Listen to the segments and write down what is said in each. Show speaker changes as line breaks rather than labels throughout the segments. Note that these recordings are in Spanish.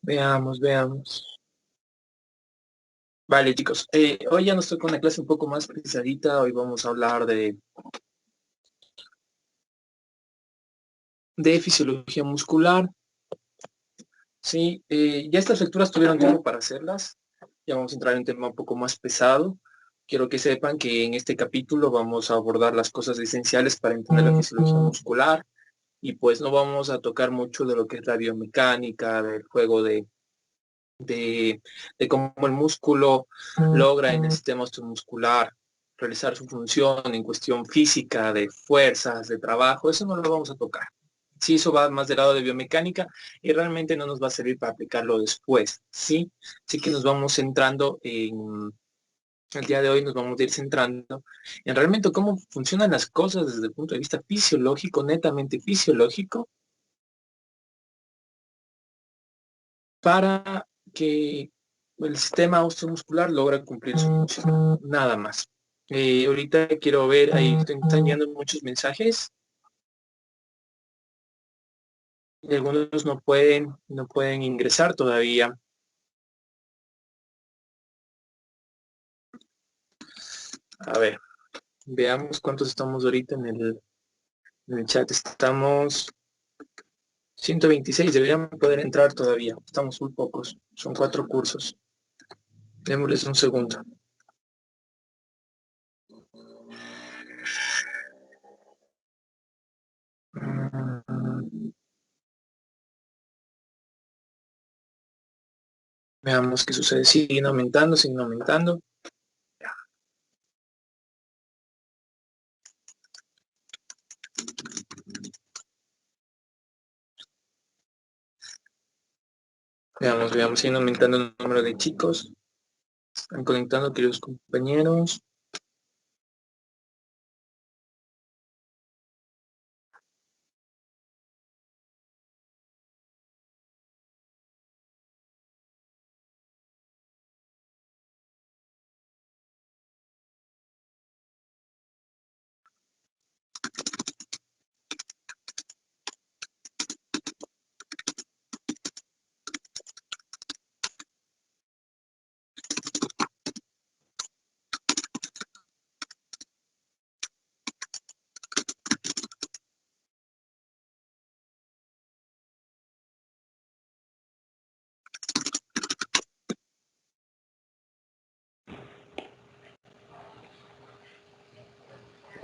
Veamos, veamos. Vale, chicos. Hoy ya nos toca una clase un poco más pesadita. Hoy vamos a hablar de fisiología muscular. Sí, ya estas lecturas tuvieron tiempo para hacerlas. Ya vamos a entrar en un tema un poco más pesado. Quiero que sepan que en este capítulo vamos a abordar las cosas esenciales para entender la fisiología muscular y pues no vamos a tocar mucho de lo que es la biomecánica, del juego de, de cómo el músculo logra en el sistema osteomuscular realizar su función en cuestión física, de fuerzas, de trabajo, eso no lo vamos a tocar. Sí, eso va más del lado de biomecánica y realmente no nos va a servir para aplicarlo después, ¿sí? Así que nos vamos centrando el día de hoy nos vamos a ir centrando en realmente cómo funcionan las cosas desde el punto de vista fisiológico, netamente fisiológico, para que el sistema osteomuscular logra cumplir su función. Nada más. Ahorita quiero ver, ahí están llegando muchos mensajes y algunos no pueden ingresar todavía. A ver, veamos cuántos estamos ahorita en el chat. Estamos 126, deberían poder entrar todavía. Estamos muy pocos, son 4 cursos. Démosles un segundo. Mm, Veamos qué sucede. Siguen aumentando, siguen aumentando. Veamos, veamos, siguen aumentando el número de chicos. Están conectando, queridos compañeros.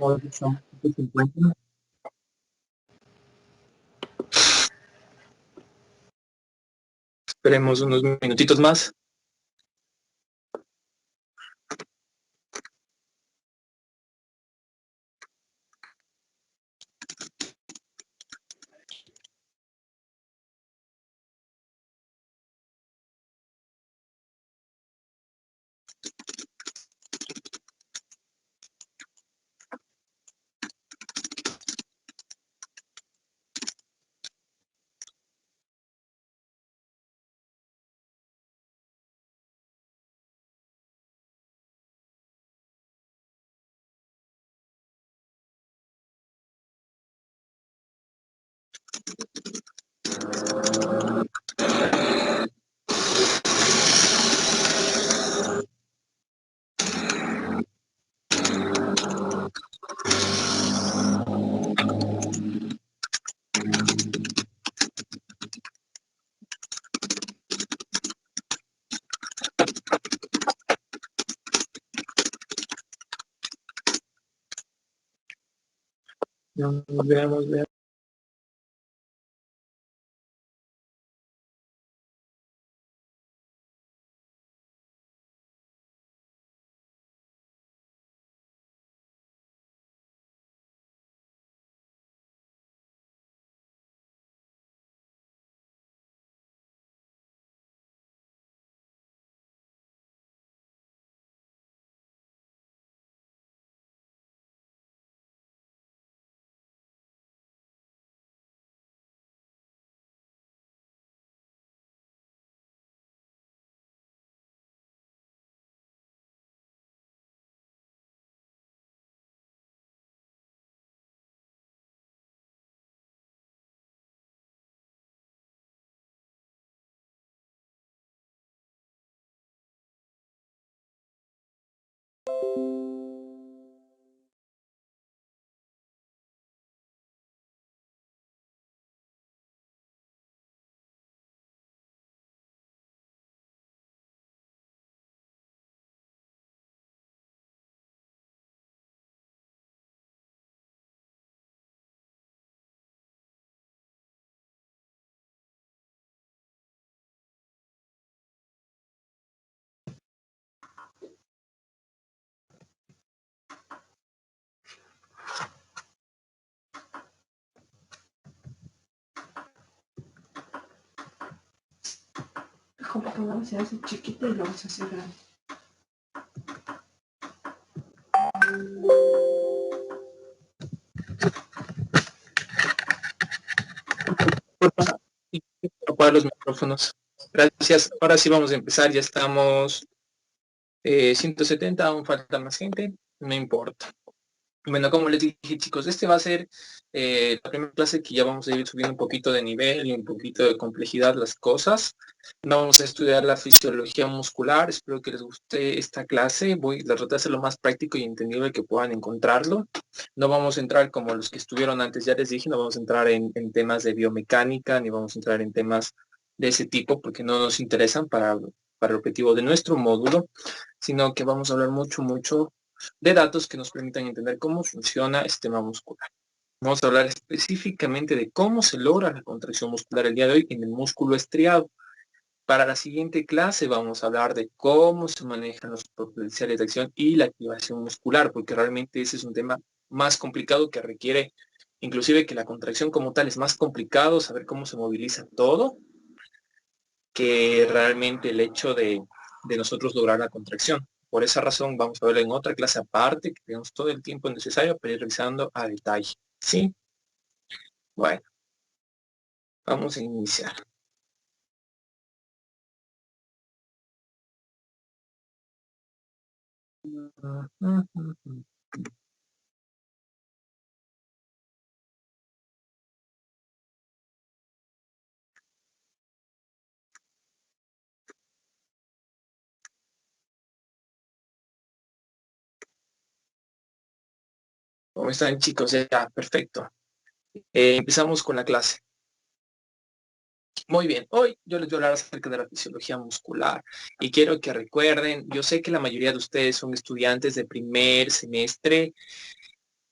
¿Cómo se encuentran? Esperemos unos minutitos más. Veamos, veamos.
computadora se hace chiquita y luego se hace grande.
Apagar los micrófonos. Gracias. Ahora sí vamos a empezar. Ya estamos 170, aún falta más gente. No importa. Bueno, como les dije, chicos, este va a ser la primera clase que ya vamos a ir subiendo un poquito de nivel y un poquito de complejidad las cosas. Vamos a estudiar la fisiología muscular. Espero que les guste esta clase. Voy a tratar de hacer lo más práctico y entendible que puedan encontrarlo. No vamos a entrar como los que estuvieron antes, ya les dije, no vamos a entrar en temas de biomecánica, ni vamos a entrar en temas de ese tipo, porque no nos interesan para el objetivo de nuestro módulo, sino que vamos a hablar mucho de datos que nos permitan entender cómo funciona el sistema muscular. Vamos a hablar específicamente de cómo se logra la contracción muscular el día de hoy en el músculo estriado. Para la siguiente clase vamos a hablar de cómo se manejan los potenciales de acción y la activación muscular, porque realmente ese es un tema más complicado que requiere, inclusive que la contracción como tal es más complicado, saber cómo se moviliza todo, que realmente el hecho de nosotros lograr la contracción. Por esa razón vamos a verlo en otra clase aparte, que tenemos todo el tiempo necesario para ir revisando a detalle. ¿Sí? Bueno, vamos a iniciar. ¿Cómo están, chicos? Ya, perfecto. Empezamos con la clase. Muy bien, hoy yo les voy a hablar acerca de la fisiología muscular y quiero que recuerden, yo sé que la mayoría de ustedes son estudiantes de primer semestre,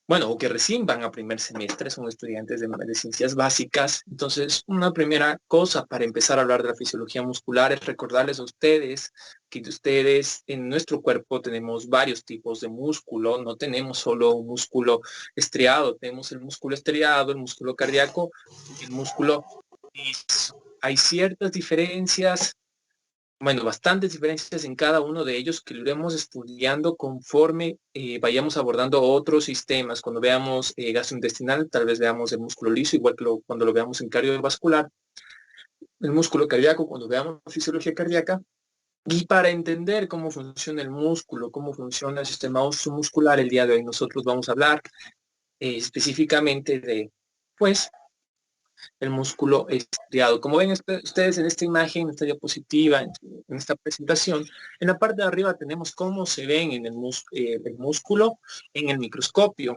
bueno, o que recién van a primer semestre, son estudiantes de ciencias básicas. Entonces, una primera cosa para empezar a hablar de la fisiología muscular es recordarles a ustedes que ustedes en nuestro cuerpo tenemos varios tipos de músculo, no tenemos solo un músculo estriado, tenemos el músculo estriado, el músculo cardíaco y el músculo liso. Hay ciertas diferencias, bueno, bastantes diferencias en cada uno de ellos que lo iremos estudiando conforme vayamos abordando otros sistemas. Cuando veamos gastrointestinal, tal vez veamos el músculo liso, igual que cuando lo veamos en cardiovascular, el músculo cardíaco, cuando veamos fisiología cardíaca. Y para entender cómo funciona el músculo, cómo funciona el sistema óseo muscular, el día de hoy nosotros vamos a hablar específicamente de, pues, el músculo estriado. Como ven ustedes en esta imagen, en esta diapositiva, en esta presentación, en la parte de arriba tenemos cómo se ven en el músculo en el microscopio,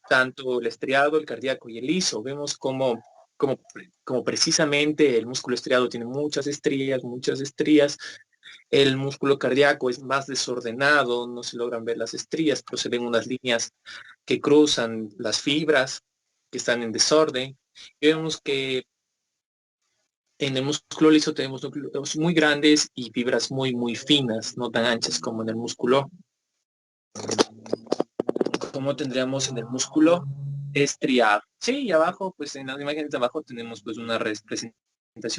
tanto el estriado, el cardíaco y el liso. Vemos como precisamente el músculo estriado tiene muchas estrías. El músculo cardíaco es más desordenado, no se logran ver las estrías, pero se ven unas líneas que cruzan las fibras que están en desorden. Y vemos que en el músculo liso tenemos núcleos muy grandes y fibras muy finas, no tan anchas como en el músculo, como tendríamos en el músculo estriado. Sí, y abajo, pues en las imágenes de abajo tenemos pues una representación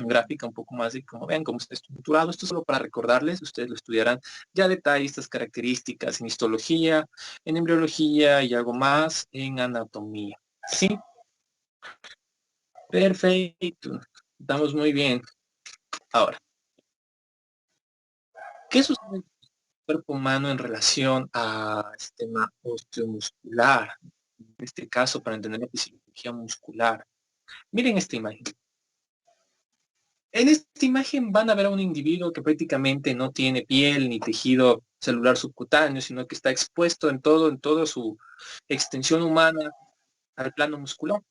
gráfica un poco más de cómo vean cómo está estructurado. Esto solo para recordarles, ustedes lo estudiarán ya detalle estas características en histología, en embriología y algo más en anatomía. Sí, perfecto. Estamos muy bien. Ahora, ¿qué sucede en el cuerpo humano en relación al sistema osteomuscular? En este caso, para entender la fisiología muscular. Miren esta imagen. En esta imagen van a ver a un individuo que prácticamente no tiene piel ni tejido celular subcutáneo, sino que está expuesto en toda su extensión humana al plano muscular.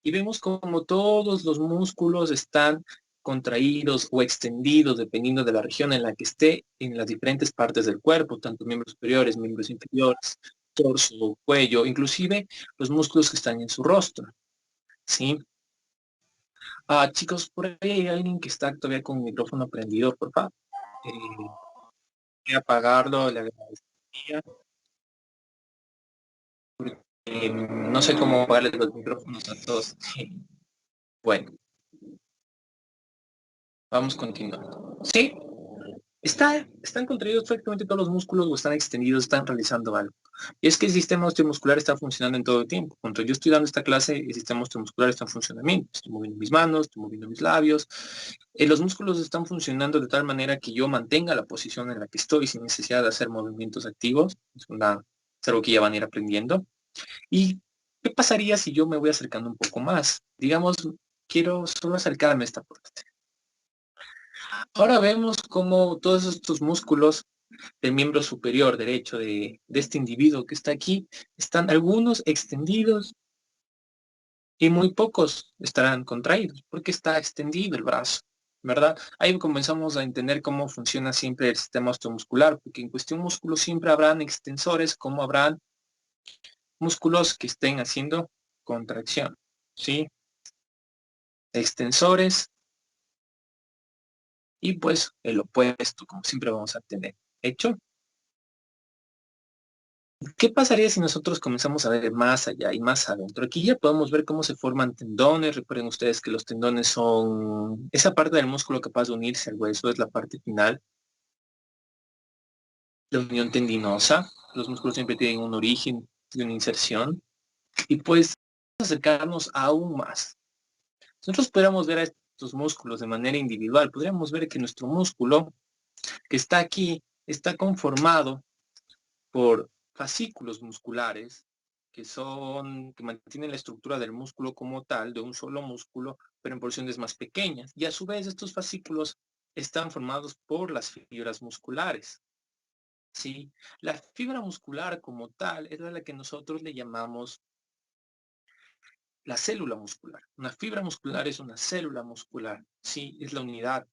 Y vemos como todos los músculos están contraídos o extendidos dependiendo de la región en la que esté en las diferentes partes del cuerpo, tanto miembros superiores, miembros inferiores, torso, cuello, inclusive los músculos que están en su rostro. ¿Sí? Chicos, por ahí hay alguien que está todavía con el micrófono prendido, por favor. Voy a apagarlo, le agradecería. No sé cómo apagarles los micrófonos a todos. Bueno, Vamos continuando. Sí, están contraídos prácticamente todos los músculos o están extendidos, están realizando algo. Y es que el sistema osteomuscular está funcionando en todo el tiempo. Cuando yo estoy dando esta clase, el sistema osteomuscular está en funcionamiento. Estoy moviendo mis manos, estoy moviendo mis labios. Los músculos están funcionando de tal manera que yo mantenga la posición en la que estoy sin necesidad de hacer movimientos activos. Es algo que ya van a ir aprendiendo. ¿Y qué pasaría si yo me voy acercando un poco más? Digamos, quiero solo acercarme a esta parte. Ahora vemos cómo todos estos músculos del miembro superior derecho de este individuo que está aquí, están algunos extendidos y muy pocos estarán contraídos, porque está extendido el brazo, ¿verdad? Ahí comenzamos a entender cómo funciona siempre el sistema osteomuscular, porque en cuestión músculo siempre habrán extensores como habrán músculos que estén haciendo contracción, ¿sí? Extensores y pues el opuesto, como siempre vamos a tener. ¿Hecho? ¿Qué pasaría si nosotros comenzamos a ver más allá y más adentro? Aquí ya podemos ver cómo se forman tendones. Recuerden ustedes que los tendones son esa parte del músculo capaz de unirse al hueso, es la parte final, la unión tendinosa. Los músculos siempre tienen un origen y una inserción. Y pues acercarnos aún más. Si nosotros pudiéramos ver a estos músculos de manera individual, podríamos ver que nuestro músculo que está aquí está conformado por fascículos musculares que mantienen la estructura del músculo como tal, de un solo músculo, pero en porciones más pequeñas. Y a su vez estos fascículos están formados por las fibras musculares. ¿Sí? La fibra muscular como tal es a la que nosotros le llamamos la célula muscular. Una fibra muscular es una célula muscular. Sí, es la unidad.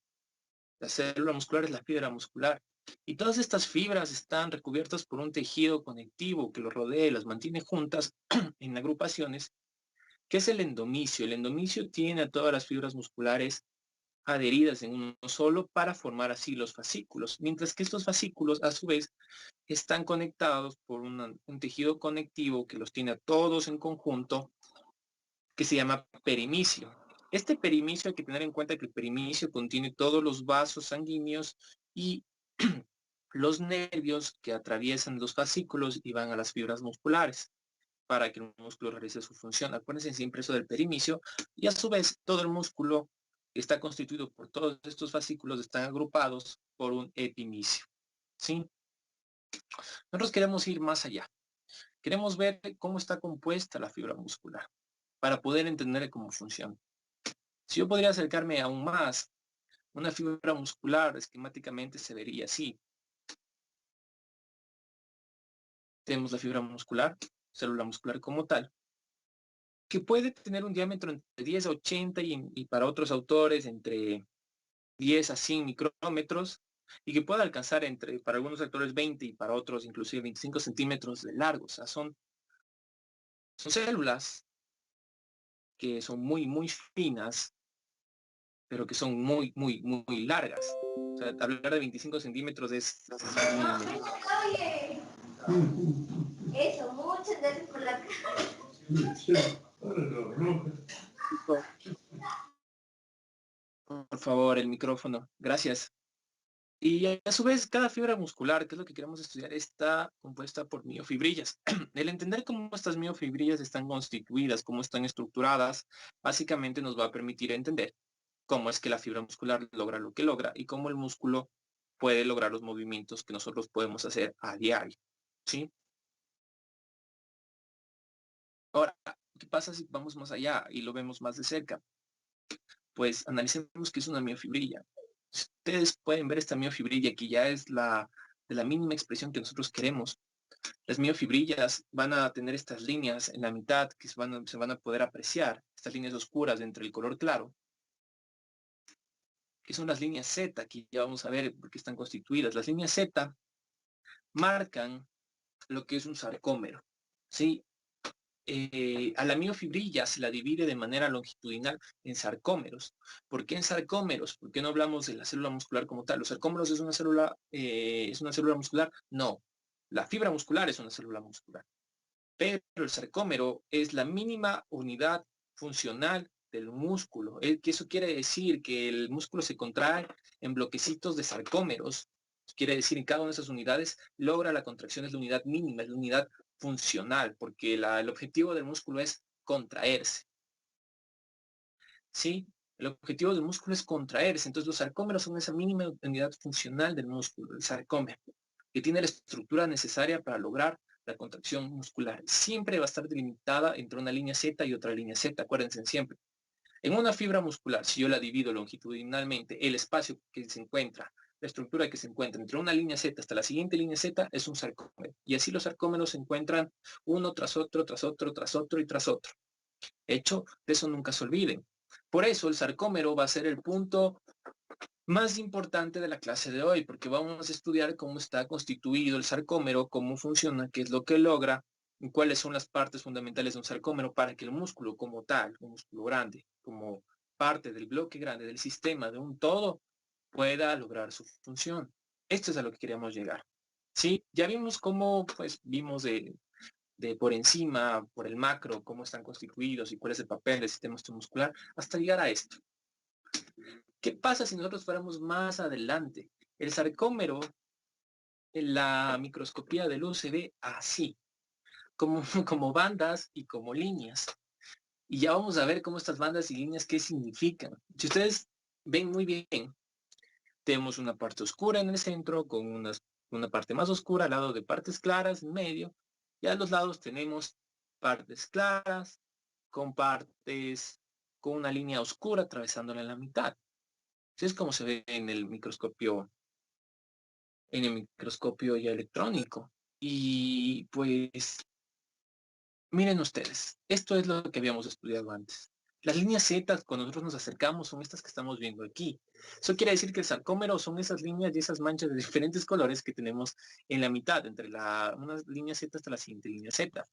La célula muscular es la fibra muscular. Y todas estas fibras están recubiertas por un tejido conectivo que los rodea y las mantiene juntas en agrupaciones, que es el endomisio. El endomisio tiene a todas las fibras musculares adheridas en uno solo para formar así los fascículos, mientras que estos fascículos a su vez están conectados por un tejido conectivo que los tiene a todos en conjunto, que se llama perimicio. Este perimicio hay que tener en cuenta que el perimicio contiene todos los vasos sanguíneos y los nervios que atraviesan los fascículos y van a las fibras musculares para que el músculo realice su función. Acuérdense siempre eso del perimicio y a su vez todo el músculo está constituido por todos estos fascículos, están agrupados por un epimicio. ¿Sí? Nosotros queremos ir más allá. Queremos ver cómo está compuesta la fibra muscular para poder entender cómo funciona. Si yo podría acercarme aún más, una fibra muscular esquemáticamente se vería así. Tenemos la fibra muscular, célula muscular como tal, que puede tener un diámetro entre 10 a 80 y para otros autores entre 10 a 100 micrómetros y que puede alcanzar para algunos autores 20 y para otros inclusive 25 centímetros de largo. O sea, son células que son muy, muy finas, pero que son muy, muy, muy largas. O sea, hablar de 25 centímetros es
Eso, muchas gracias por la...
Por favor, el micrófono. Gracias. Y a su vez, cada fibra muscular, que es lo que queremos estudiar, está compuesta por miofibrillas. El entender cómo estas miofibrillas están constituidas, cómo están estructuradas, básicamente nos va a permitir entender cómo es que la fibra muscular logra lo que logra y cómo el músculo puede lograr los movimientos que nosotros podemos hacer a diario. ¿Sí? Ahora, ¿qué pasa si vamos más allá y lo vemos más de cerca? Pues analicemos qué es una miofibrilla. Ustedes pueden ver esta miofibrilla que ya es de la mínima expresión que nosotros queremos. Las miofibrillas van a tener estas líneas en la mitad que se van a poder apreciar, estas líneas oscuras entre el color claro, que son las líneas Z, que ya vamos a ver por qué están constituidas. Las líneas Z marcan lo que es un sarcómero, ¿sí? A la miofibrilla se la divide de manera longitudinal en sarcómeros. ¿Por qué en sarcómeros? ¿Por qué no hablamos de la célula muscular como tal? ¿Los sarcómeros es una célula muscular? No. La fibra muscular es una célula muscular. Pero el sarcómero es la mínima unidad funcional del músculo. Que eso quiere decir que el músculo se contrae en bloquecitos de sarcómeros. Quiere decir, en cada una de esas unidades logra la contracción, es la unidad mínima, es la unidad funcional, porque el objetivo del músculo es contraerse. ¿Sí? El objetivo del músculo es contraerse. Entonces los sarcómeros son esa mínima unidad funcional del músculo, el sarcómero, que tiene la estructura necesaria para lograr la contracción muscular. Siempre va a estar delimitada entre una línea Z y otra línea Z, acuérdense siempre. En una fibra muscular, si yo la divido longitudinalmente, el espacio que se encuentra, la estructura que se encuentra entre una línea Z hasta la siguiente línea Z es un sarcómero. Y así los sarcómeros se encuentran uno tras otro, tras otro, tras otro y tras otro. Hecho, de eso nunca se olviden. Por eso el sarcómero va a ser el punto más importante de la clase de hoy, porque vamos a estudiar cómo está constituido el sarcómero, cómo funciona, qué es lo que logra, y cuáles son las partes fundamentales de un sarcómero para que el músculo como tal, un músculo grande, como parte del bloque grande del sistema de un todo, pueda lograr su función. Esto es a lo que queríamos llegar. Sí, ya vimos cómo, pues, vimos de por encima, por el macro, cómo están constituidos y cuál es el papel del sistema muscular, hasta llegar a esto. ¿Qué pasa si nosotros fuéramos más adelante? El sarcómero en la microscopía de luz se ve así, como, como bandas y como líneas. Y ya vamos a ver cómo estas bandas y líneas, qué significan. Si ustedes ven muy bien, tenemos una parte oscura en el centro, con una parte más oscura al lado de partes claras en medio, y a los lados tenemos partes claras con partes con una línea oscura atravesándola en la mitad. Así es como se ve en el microscopio ya electrónico. Y pues, miren ustedes, esto es lo que habíamos estudiado antes. Las líneas Z, cuando nosotros nos acercamos, son estas que estamos viendo aquí. Eso quiere decir que el sarcómero son esas líneas y esas manchas de diferentes colores que tenemos en la mitad, entre una línea Z hasta la siguiente línea Z.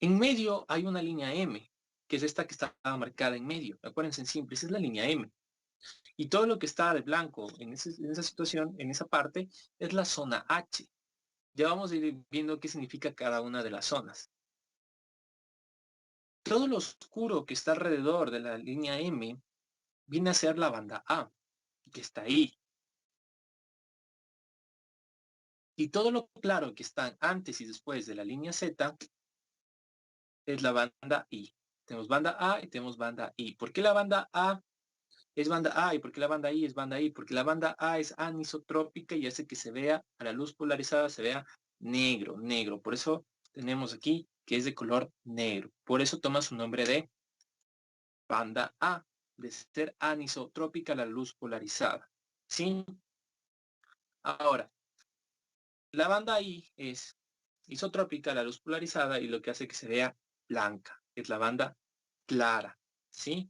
En medio hay una línea M, que es esta que está marcada en medio. Acuérdense siempre, esa es la línea M. Y todo lo que está de blanco en esa situación, en esa parte, es la zona H. Ya vamos a ir viendo qué significa cada una de las zonas. Todo lo oscuro que está alrededor de la línea M viene a ser la banda A, que está ahí. Y todo lo claro que está antes y después de la línea Z es la banda I. Tenemos banda A y tenemos banda I. ¿Por qué la banda A es banda A y por qué la banda I es banda I? Porque la banda A es anisotrópica y hace que se vea, a la luz polarizada se vea negro, negro. Por eso tenemos aquí que es de color negro. Por eso toma su nombre de banda A, de ser anisotrópica a la luz polarizada. ¿Sí? Ahora, la banda I es isotrópica a la luz polarizada y lo que hace que se vea blanca. Es la banda clara. ¿Sí?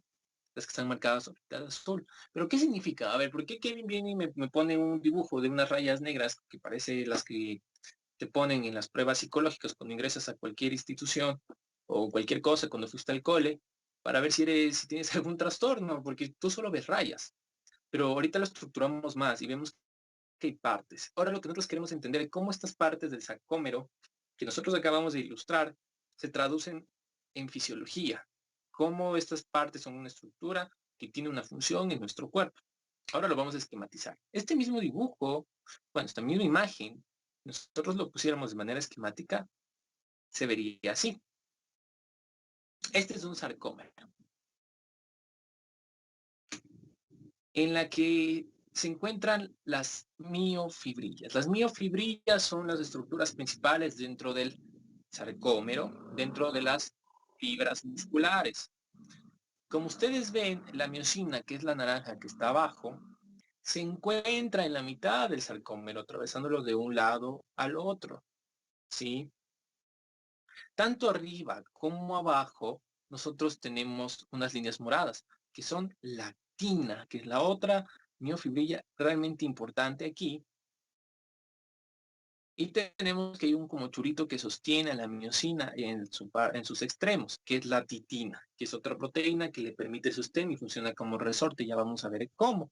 Las que están marcadas ahorita de azul. ¿Pero qué significa? A ver, ¿por qué Kevin viene y me pone un dibujo de unas rayas negras que parece las que te ponen en las pruebas psicológicas cuando ingresas a cualquier institución o cualquier cosa cuando fuiste al cole para ver si tienes algún trastorno? Porque tú solo ves rayas. Pero ahorita lo estructuramos más y vemos que hay partes. Ahora lo que nosotros queremos entender es cómo estas partes del sarcómero que nosotros acabamos de ilustrar se traducen en fisiología. Cómo estas partes son una estructura que tiene una función en nuestro cuerpo. Ahora lo vamos a esquematizar. Este mismo dibujo, bueno, esta misma imagen, nosotros lo pusiéramos de manera esquemática, se vería así. Este es un sarcómero, en la que se encuentran las miofibrillas. Las miofibrillas son las estructuras principales dentro del sarcómero, dentro de las fibras musculares. Como ustedes ven, la miosina, que es la naranja que está abajo, se encuentra en la mitad del sarcómero, atravesándolo de un lado al otro, ¿sí? Tanto arriba como abajo, nosotros tenemos unas líneas moradas, que son la actina, que es la otra miofibrilla realmente importante aquí. Y tenemos que hay un como churito que sostiene a la miosina en sus extremos, que es la titina, que es otra proteína que le permite sostén y funciona como resorte. Ya vamos a ver cómo.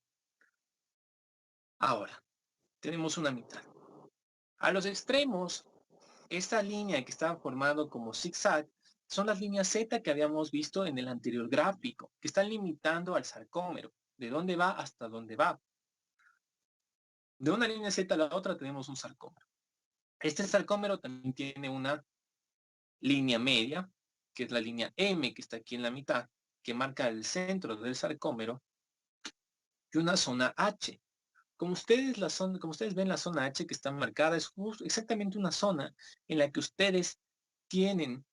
Ahora, tenemos una mitad. A los extremos, esta línea que está formando como zigzag son las líneas Z que habíamos visto en el anterior gráfico, que están limitando al sarcómero, de dónde va hasta dónde va. De una línea Z a la otra tenemos un sarcómero. Este sarcómero también tiene una línea media, que es la línea M, que está aquí en la mitad, que marca el centro del sarcómero, y una zona H. Como ustedes ven, la zona H que está marcada es exactamente una zona en la que ustedes tienen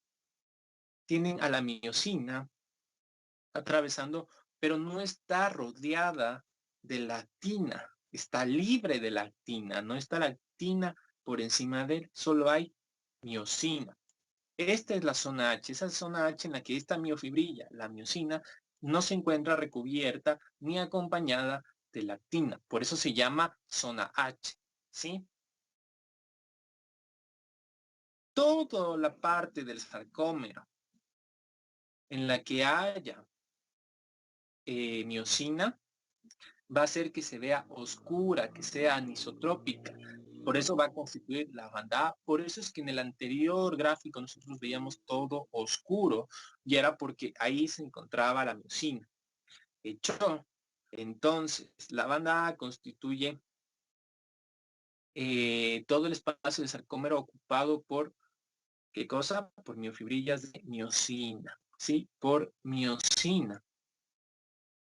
a la miosina atravesando, pero no está rodeada de la actina, está libre de la actina, no está la actina por encima de él, solo hay miosina. Esta es la zona H, esa zona H en la que esta miofibrilla, la miosina, no se encuentra recubierta ni acompañada de la actina, por eso se llama zona H, ¿sí? Toda la parte del sarcómero en la que haya miosina va a hacer que se vea oscura, que sea anisotrópica. Por eso va a constituir la banda A. Por eso es que en el anterior gráfico nosotros veíamos todo oscuro y era porque ahí se encontraba la miosina. Hecho, entonces, la banda A constituye todo el espacio del sarcómero ocupado por, ¿qué cosa? Por miofibrillas de miosina, ¿sí? Por miosina.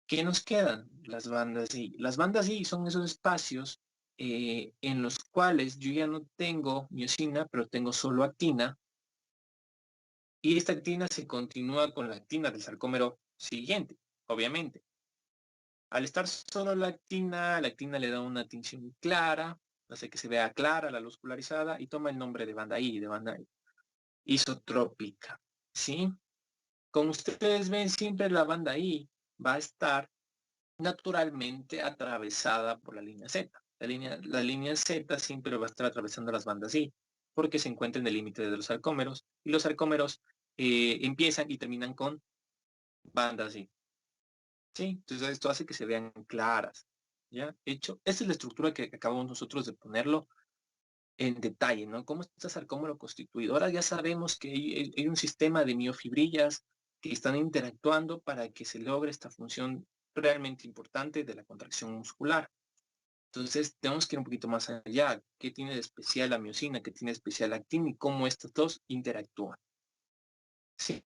¿Qué nos quedan? Las bandas I. Las bandas I son esos espacios en los cuales yo ya no tengo miosina, pero tengo solo actina. Y esta actina se continúa con la actina del sarcómero siguiente, obviamente. Al estar solo la actina le da una tinción clara, hace que se vea clara la luz polarizada y toma el nombre de banda I, isotrópica. ¿Sí? Como ustedes ven, siempre la banda I va a estar naturalmente atravesada por la línea Z. La línea Z siempre va a estar atravesando las bandas I, porque se encuentra en el límite de los sarcómeros, y los sarcómeros empiezan y terminan con bandas I. ¿Sí? Entonces esto hace que se vean claras. ¿Ya? Hecho, esta es la estructura que acabamos nosotros de ponerlo en detalle, ¿no? ¿Cómo está sarcómero constituido? Ahora ya sabemos que hay un sistema de miofibrillas que están interactuando para que se logre esta función realmente importante de la contracción muscular. Entonces, tenemos que ir un poquito más allá. ¿Qué tiene de especial la miosina? ¿Qué tiene de especial la actina? Y cómo estos dos interactúan. ¿Sí?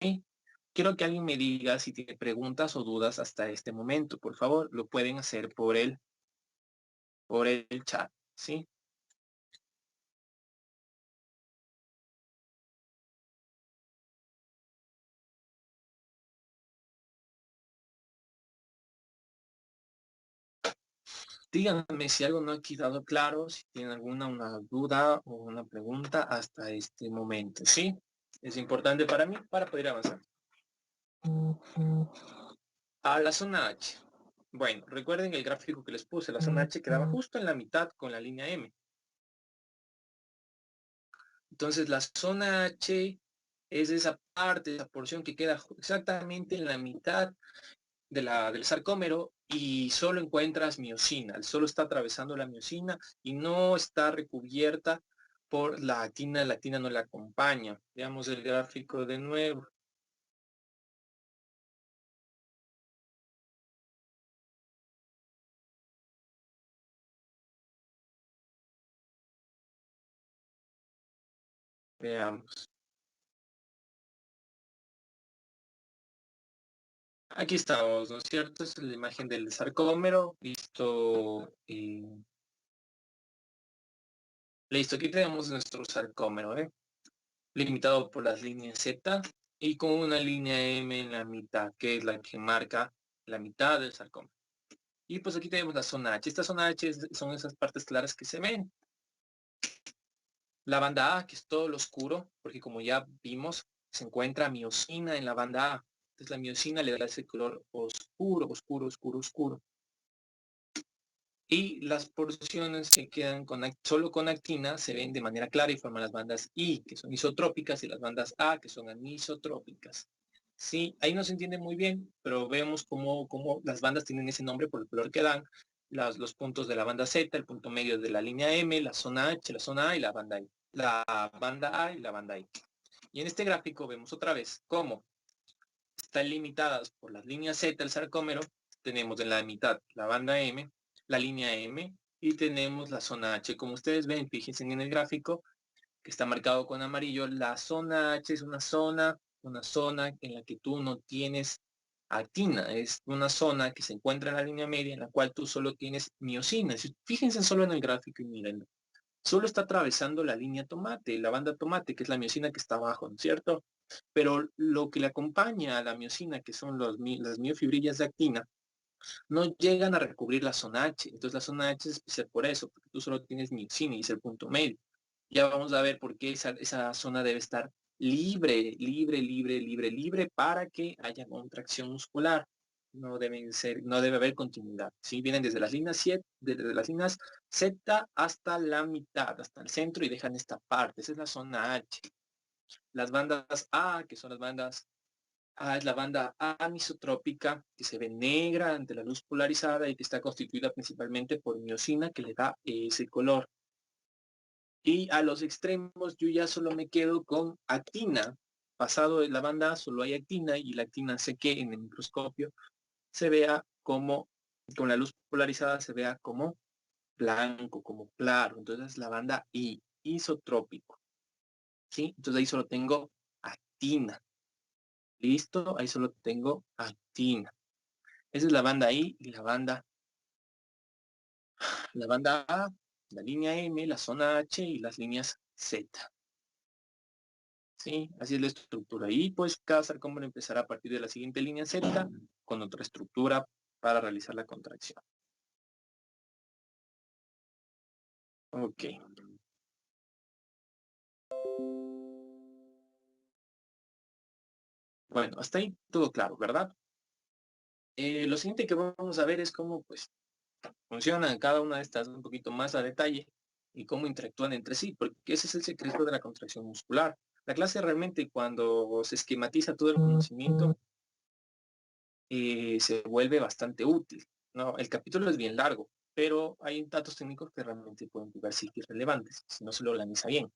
Quiero que alguien me diga si tiene preguntas o dudas hasta este momento. Por favor, lo pueden hacer por el chat. ¿Sí? Díganme si algo no ha quedado claro, si tienen alguna una duda o una pregunta hasta este momento. ¿Sí? Es importante para mí para poder avanzar. A la zona H. Bueno, recuerden el gráfico que les puse. La zona H quedaba justo en la mitad con la línea M. Entonces la zona H es esa parte, esa porción que queda exactamente en la mitad del sarcómero y solo encuentras miosina. Solo está atravesando la miosina y no está recubierta por la actina. La actina no la acompaña. Veamos el gráfico de nuevo. Veamos. Aquí estamos, ¿no es cierto? Esta es la imagen del sarcómero. Listo, aquí tenemos nuestro sarcómero, limitado por las líneas Z y con una línea M en la mitad, que es la que marca la mitad del sarcómero. Y pues aquí tenemos la zona H. Esta zona H son esas partes claras que se ven. La banda A, que es todo lo oscuro, porque como ya vimos, se encuentra miosina en la banda A. Entonces la miosina le da ese color oscuro, oscuro, oscuro, oscuro. Y las porciones que quedan solo con actina se ven de manera clara y forman las bandas I, que son isotrópicas, y las bandas A, que son anisotrópicas. Sí, ahí no se entiende muy bien, pero vemos cómo las bandas tienen ese nombre por el color que dan, los puntos de la banda Z, el punto medio de la línea M, la zona H, la zona A y la banda I. La banda A y la banda I. Y en este gráfico vemos otra vez cómo están limitadas por las líneas Z del sarcómero. Tenemos en la mitad la banda M, la línea M, y tenemos la zona H. Como ustedes ven, fíjense en el gráfico que está marcado con amarillo, la zona H es una zona en la que tú no tienes actina, es una zona que se encuentra en la línea media en la cual tú solo tienes miosina. Fíjense solo en el gráfico y miren, solo está atravesando la línea tomate, la banda tomate, que es la miosina que está abajo, ¿no es cierto? Pero lo que le acompaña a la miosina, que son las miofibrillas de actina, no llegan a recubrir la zona H. Entonces la zona H es especial por eso, porque tú solo tienes miosina y es el punto medio. Ya vamos a ver por qué esa zona debe estar libre para que haya contracción muscular. No debe haber continuidad. ¿Sí? Vienen desde las líneas 7, desde las líneas Z hasta la mitad, hasta el centro y dejan esta parte. Esa es la zona H. Las bandas A, que son las bandas A, es la banda anisotrópica, que se ve negra ante la luz polarizada y que está constituida principalmente por miosina, que le da ese color. Y a los extremos yo ya solo me quedo con actina. Pasado de la banda A solo hay actina y la actina sé que en el microscopio se vea como, con la luz polarizada se vea como blanco, como claro. Entonces la banda I, isotrópico. ¿Sí? Entonces ahí solo tengo actina. Listo, ahí solo tengo actina. Esa es la banda I y la banda A, la línea M, la zona H y las líneas Z. Sí, así es la estructura. Y pues cada sarcómero empezará a partir de la siguiente línea Z con otra estructura para realizar la contracción. Ok. Bueno, hasta ahí todo claro, ¿verdad? Lo siguiente que vamos a ver es cómo pues funcionan cada una de estas un poquito más a detalle y cómo interactúan entre sí, porque ese es el secreto de la contracción muscular. La clase realmente cuando se esquematiza todo el conocimiento se vuelve bastante útil, ¿no? El capítulo es bien largo, pero hay datos técnicos que realmente pueden jugar sí relevantes si no se lo organiza bien.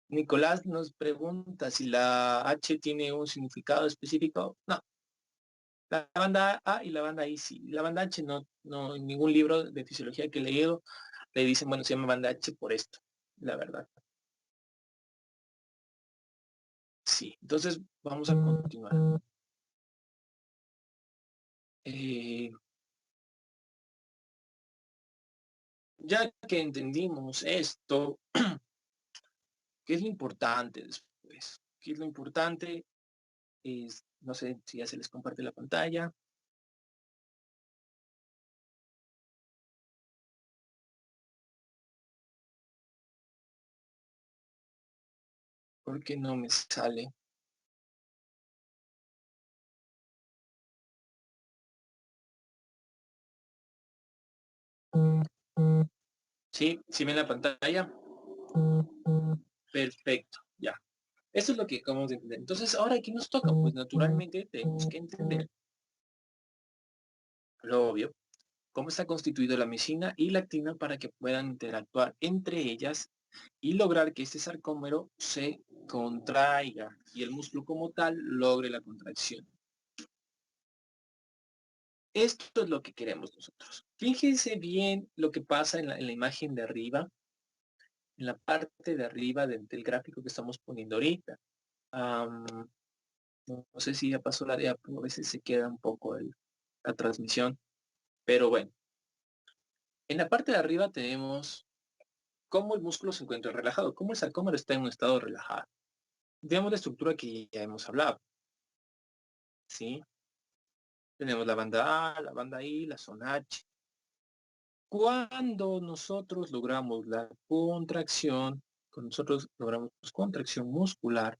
Nicolás nos pregunta si la H tiene un significado específico. No, la banda A y la banda I sí. La banda H no, en ningún libro de fisiología que he leído le dicen, bueno, se llama banda H por esto, la verdad. Sí, entonces vamos a continuar. Eh, ya que entendimos esto, ¿qué es lo importante después? ¿Qué es lo importante? No sé si ya se les comparte la pantalla. ¿Por qué no me sale? ¿Sí? ¿Sí ven la pantalla? Perfecto, ya. Eso es lo que acabamos de entender. Entonces, ¿ahora qué nos toca? Pues naturalmente tenemos que entender lo obvio, cómo está constituido la miosina y la actina para que puedan interactuar entre ellas y lograr que este sarcómero se contraiga y el músculo como tal logre la contracción. Esto es lo que queremos nosotros. Fíjense bien lo que pasa en la imagen de arriba, en la parte de arriba del gráfico que estamos poniendo ahorita. No sé si ya pasó la diapo, a veces se queda un poco la transmisión, pero bueno. En la parte de arriba tenemos cómo el músculo se encuentra relajado, cómo el sarcómero está en un estado relajado. Veamos la estructura que ya hemos hablado, ¿sí? Tenemos la banda A, la banda I, la zona H. Cuando nosotros logramos la contracción, cuando nosotros logramos contracción muscular,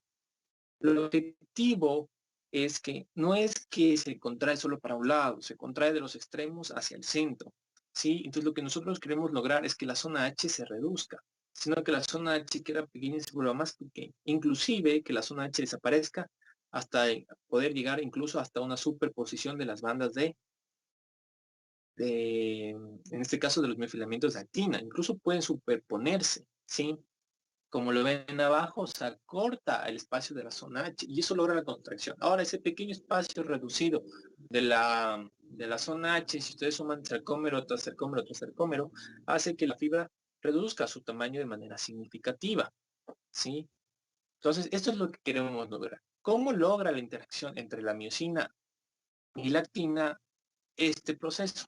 el objetivo es que no es que se contrae solo para un lado, se contrae de los extremos hacia el centro, ¿sí? Entonces lo que nosotros queremos lograr es que la zona H se reduzca, sino que la zona H queda pequeña y se vuelva más pequeña. Inclusive que la zona H desaparezca hasta poder llegar incluso hasta una superposición de las bandas en este caso de los miofilamentos de actina. Incluso pueden superponerse, ¿sí? Como lo ven abajo, se acorta el espacio de la zona H y eso logra la contracción. Ahora, ese pequeño espacio reducido de la zona H, si ustedes suman sarcómero tras sarcómero tras sarcómero, hace que la fibra reduzca su tamaño de manera significativa, ¿sí? Entonces, esto es lo que queremos lograr. ¿Cómo logra la interacción entre la miosina y la actina este proceso?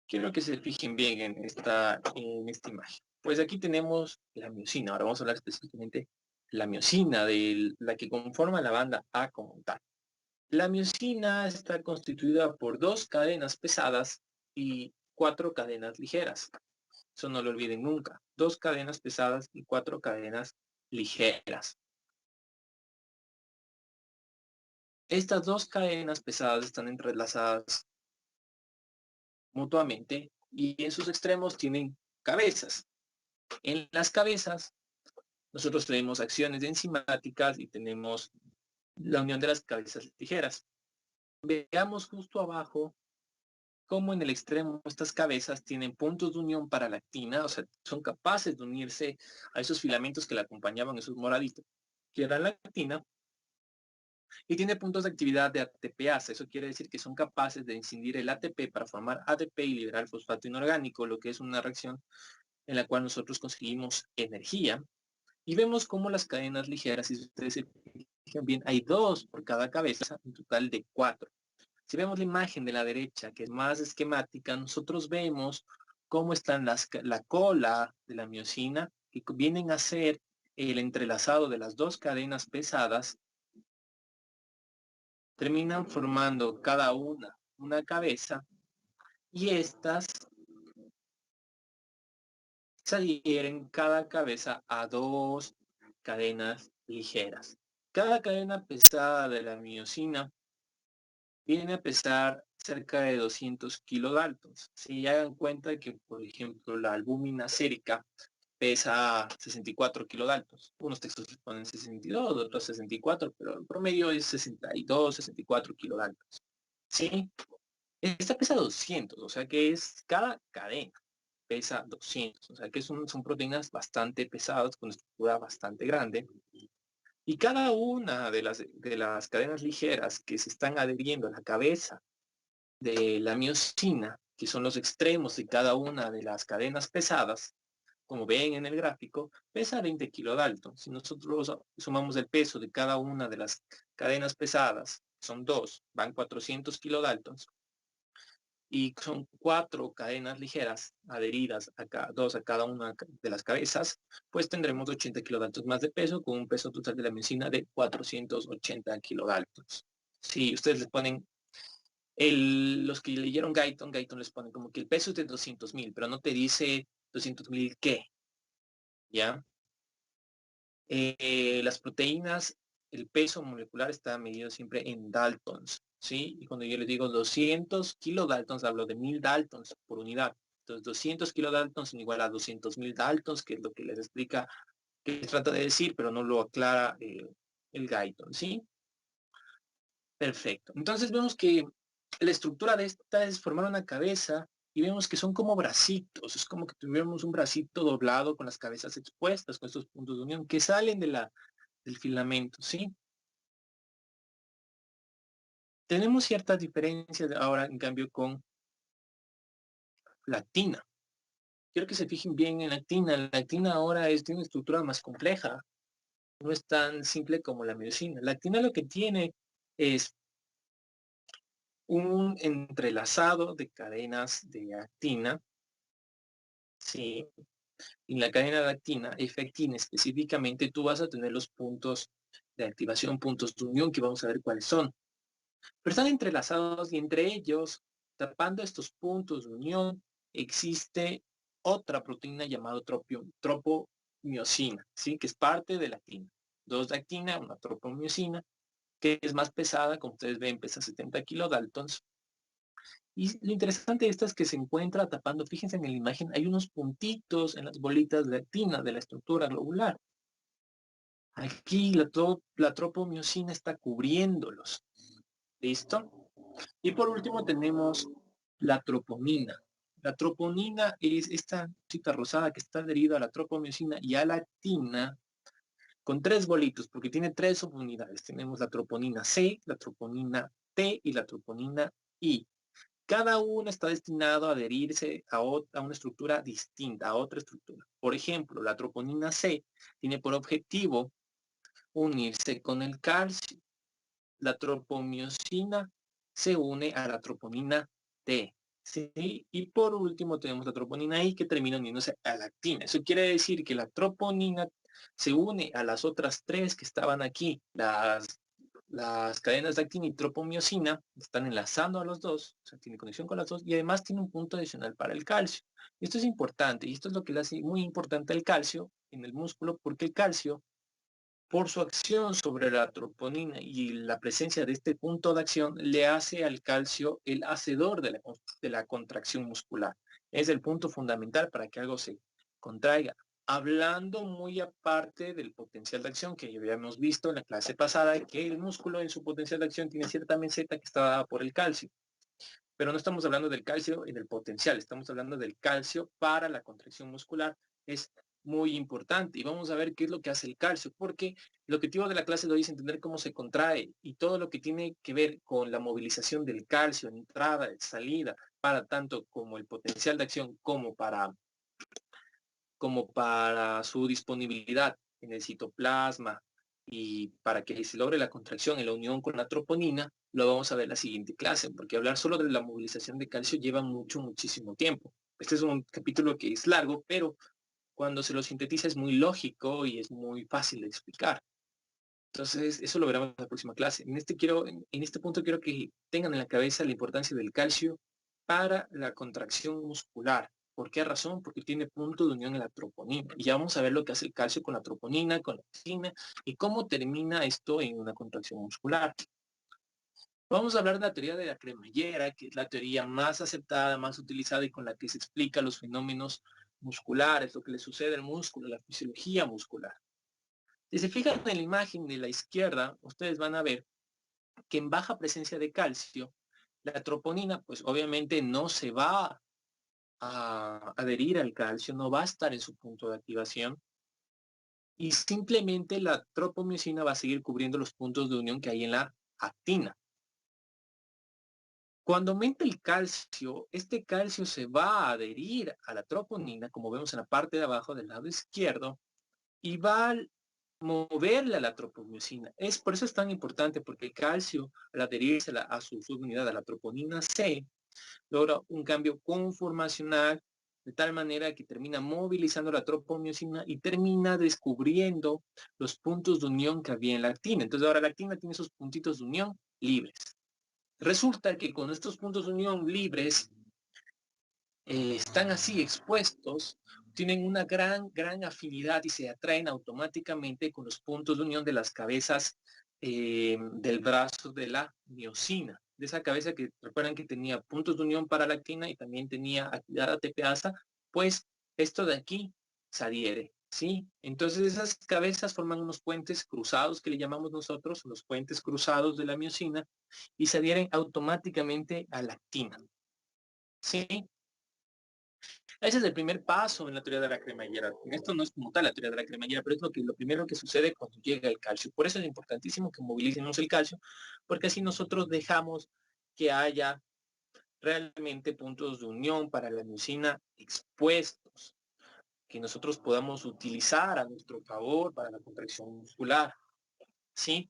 Quiero que se fijen bien en esta imagen. Pues aquí tenemos la miosina. Ahora vamos a hablar específicamente de la miosina, de la que conforma la banda A como tal. La miosina está constituida por 2 cadenas pesadas y 4 cadenas ligeras. Eso no lo olviden nunca. 2 cadenas pesadas y 4 cadenas ligeras. Estas 2 cadenas pesadas están entrelazadas mutuamente y en sus extremos tienen cabezas. En las cabezas nosotros tenemos acciones enzimáticas y tenemos la unión de las cabezas ligeras. Veamos justo abajo cómo en el extremo estas cabezas tienen puntos de unión para la actina, o sea, son capaces de unirse a esos filamentos que la acompañaban, esos moraditos, que eran la actina, y tiene puntos de actividad de ATPasa. Eso quiere decir que son capaces de incidir el ATP para formar ADP y liberar fosfato inorgánico, lo que es una reacción en la cual nosotros conseguimos energía. Y vemos cómo las cadenas ligeras, si ustedes se fijan bien, hay 2 por cada cabeza, un total de 4. Si vemos la imagen de la derecha, que es más esquemática, nosotros vemos cómo están la cola de la miosina, que vienen a ser el entrelazado de las 2 cadenas pesadas, terminan formando cada una cabeza, y estas se adhieren cada cabeza a 2 cadenas ligeras. Cada cadena pesada de la miosina viene a pesar cerca de 200 kilodaltons. Si hagan cuenta que, por ejemplo, la albúmina sérica pesa 64 kilodaltons. Unos textos ponen 62, otros 64, pero el promedio es 62, 64 kilodaltons. ¿Sí? Esta pesa 200, o sea que es cada cadena pesa 200, o sea que son proteínas bastante pesadas, con estructura bastante grande. Y cada una de las cadenas ligeras que se están adheriendo a la cabeza de la miosina, que son los extremos de cada una de las cadenas pesadas, como ven en el gráfico, pesa 20 kilodaltons. Si nosotros sumamos el peso de cada una de las cadenas pesadas, son 2, van 400 kilodaltons, y son 4 cadenas ligeras adheridas a 2 a cada una de las cabezas, pues tendremos 80 kilodaltons más de peso, con un peso total de la miosina de 480 kilodaltons. Si ustedes les ponen, los que leyeron Guyton les pone como que el peso es de 200.000, pero no te dice 200.000 qué, ¿ya? Las proteínas, el peso molecular está medido siempre en daltons, ¿sí? Y cuando yo les digo 200 kilodaltons, hablo de 1000 daltons por unidad. Entonces, 200 kilodaltons son igual a 200.000 daltons, que es lo que les explica, que trata de decir, pero no lo aclara el Guyton, ¿sí? Perfecto. Entonces vemos que la estructura de esta es formar una cabeza y vemos que son como bracitos. Es como que tuviéramos un bracito doblado con las cabezas expuestas, con estos puntos de unión que salen del filamento, ¿sí? Tenemos ciertas diferencias ahora, en cambio, con la actina. Quiero que se fijen bien en la actina. La actina ahora tiene una estructura más compleja. No es tan simple como la miosina. La actina lo que tiene es un entrelazado de cadenas de actina, ¿sí? En la cadena de actina, F-actina específicamente, tú vas a tener los puntos de activación, puntos de unión, que vamos a ver cuáles son. Pero están entrelazados y entre ellos, tapando estos puntos de unión, existe otra proteína llamada tropomiosina, ¿sí? Que es parte de la actina. 2 de actina, una tropomiosina, que es más pesada, como ustedes ven, pesa 70 kilodaltons. Y lo interesante de esta es que se encuentra tapando, fíjense en la imagen, hay unos puntitos en las bolitas de actina de la estructura globular. Aquí la tropomiosina está cubriéndolos. ¿Listo? Y por último tenemos la tropomina. La troponina es esta cosita rosada que está adherida a la tropomiosina y a la actina con 3 bolitos, porque tiene 3 subunidades. Tenemos la troponina C, la troponina T y la troponina I. Cada una está destinado a adherirse a una estructura distinta, a otra estructura. Por ejemplo, la troponina C tiene por objetivo unirse con el calcio. La tropomiosina se une a la troponina T. ¿Sí? Y por último tenemos la troponina I que termina uniéndose a la actina. Eso quiere decir que la troponina se une a las otras 3 que estaban aquí. Las cadenas de actina y tropomiosina están enlazando a los dos, o sea, tiene conexión con las dos y además tiene un punto adicional para el calcio. Esto es importante y esto es lo que le hace muy importante el calcio en el músculo porque el calcio, por su acción sobre la troponina y la presencia de este punto de acción, le hace al calcio el hacedor de la contracción muscular. Es el punto fundamental para que algo se contraiga. Hablando muy aparte del potencial de acción que ya habíamos visto en la clase pasada, que el músculo en su potencial de acción tiene cierta meseta que está dada por el calcio. Pero no estamos hablando del calcio y del potencial, estamos hablando del calcio para la contracción muscular. Es muy importante y vamos a ver qué es lo que hace el calcio, porque el objetivo de la clase de hoy es entender cómo se contrae y todo lo que tiene que ver con la movilización del calcio, entrada, salida, para tanto como el potencial de acción como para su disponibilidad en el citoplasma y para que se logre la contracción en la unión con la troponina, lo vamos a ver en la siguiente clase, porque hablar solo de la movilización de calcio lleva muchísimo tiempo. Este es un capítulo que es largo, pero cuando se lo sintetiza es muy lógico y es muy fácil de explicar. Entonces, eso lo veremos en la próxima clase. En este punto quiero que tengan en la cabeza la importancia del calcio para la contracción muscular. ¿Por qué razón? Porque tiene punto de unión en la troponina. Y ya vamos a ver lo que hace el calcio con la troponina, con la actina, y cómo termina esto en una contracción muscular. Vamos a hablar de la teoría de la cremallera, que es la teoría más aceptada, más utilizada y con la que se explica los fenómenos musculares, lo que le sucede al músculo, la fisiología muscular. Si se fijan en la imagen de la izquierda, ustedes van a ver que en baja presencia de calcio, la troponina, pues obviamente no se va a adherir al calcio, no va a estar en su punto de activación, y simplemente la tropomiosina va a seguir cubriendo los puntos de unión que hay en la actina. Cuando aumenta el calcio, este calcio se va a adherir a la troponina, como vemos en la parte de abajo del lado izquierdo, y va a moverle a la tropomiosina. Por eso es tan importante, porque el calcio, al adherirse a su subunidad, a la troponina C, logra un cambio conformacional de tal manera que termina movilizando la tropomiosina y termina descubriendo los puntos de unión que había en la actina. Entonces ahora la actina tiene esos puntitos de unión libres. Resulta que con estos puntos de unión libres están así expuestos, tienen una gran afinidad y se atraen automáticamente con los puntos de unión de las cabezas del brazo de la miosina. De esa cabeza que recuerdan que tenía puntos de unión para la actina y también tenía actividad ATPasa, pues esto de aquí se adhiere, ¿sí? Entonces esas cabezas forman unos puentes cruzados que le llamamos nosotros, los puentes cruzados de la miosina, y se adhieren automáticamente a la actina, ¿sí? Ese es el primer paso en la teoría de la cremallera. Esto no es como tal la teoría de la cremallera, pero es lo primero que sucede cuando llega el calcio. Por eso es importantísimo que movilicemos el calcio, porque así nosotros dejamos que haya realmente puntos de unión para la miosina expuestos, que nosotros podamos utilizar a nuestro favor para la contracción muscular. ¿Sí?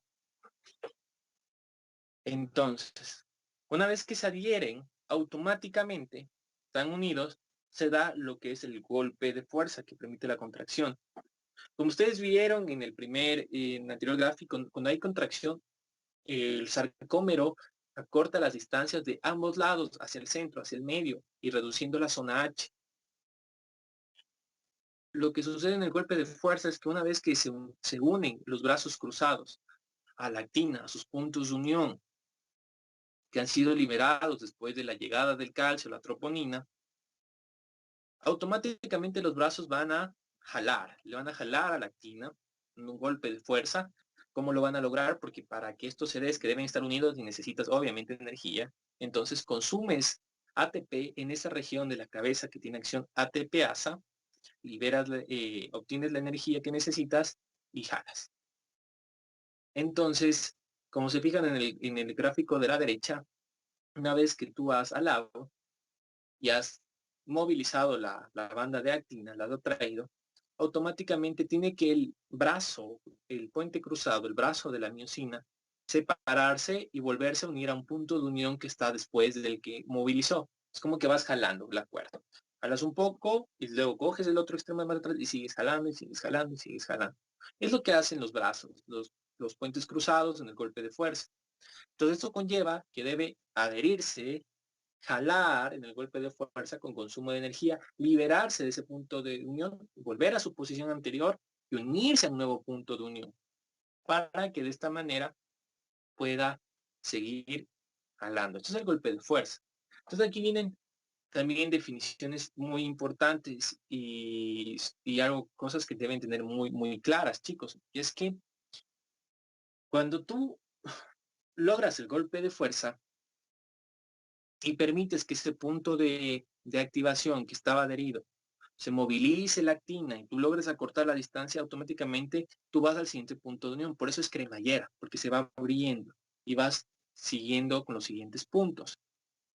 Entonces, una vez que se adhieren, automáticamente están unidos, se da lo que es el golpe de fuerza que permite la contracción. Como ustedes vieron en en el anterior gráfico, cuando hay contracción, el sarcómero acorta las distancias de ambos lados hacia el centro, hacia el medio y reduciendo la zona H. Lo que sucede en el golpe de fuerza es que una vez que se unen los brazos cruzados a la actina, a sus puntos de unión, que han sido liberados después de la llegada del calcio, la troponina, automáticamente los brazos van a jalar, le van a jalar a la actina, un golpe de fuerza. ¿Cómo lo van a lograr? Porque para que esto se dé, es que deben estar unidos y necesitas obviamente energía. Entonces consumes ATP en esa región de la cabeza que tiene acción ATPasa, liberas, obtienes la energía que necesitas y jalas. Entonces, como se fijan en el gráfico de la derecha, una vez que tú has alado y has movilizado la banda de actina, la has traído, automáticamente tiene que el brazo, el puente cruzado, el brazo de la miosina, separarse y volverse a unir a un punto de unión que está después del que movilizó. Es como que vas jalando la cuerda. Jalas un poco y luego coges el otro extremo de más atrás y sigues jalando y sigues jalando y sigues jalando. Es lo que hacen los brazos, los puentes cruzados en el golpe de fuerza. Entonces esto conlleva que debe adherirse, jalar en el golpe de fuerza con consumo de energía, liberarse de ese punto de unión, volver a su posición anterior y unirse a un nuevo punto de unión para que de esta manera pueda seguir jalando. Esto es el golpe de fuerza. Entonces aquí vienen también definiciones muy importantes y algo, cosas que deben tener muy claras, chicos. Y es que cuando tú logras el golpe de fuerza y permites que ese punto de activación que estaba adherido se movilice la actina y tú logres acortar la distancia, automáticamente tú vas al siguiente punto de unión. Por eso es cremallera, porque se va abriendo y vas siguiendo con los siguientes puntos.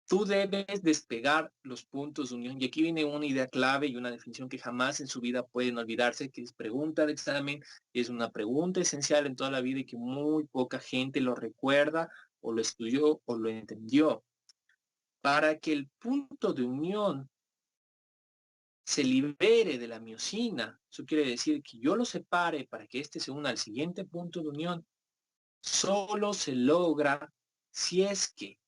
Tú debes despegar los puntos de unión. Y aquí viene una idea clave y una definición que jamás en su vida pueden olvidarse, que es pregunta de examen. Es una pregunta esencial en toda la vida y que muy poca gente lo recuerda o lo estudió o lo entendió. Para que el punto de unión se libere de la miosina, eso quiere decir que yo lo separe para que éste se una al siguiente punto de unión, solo se logra si es que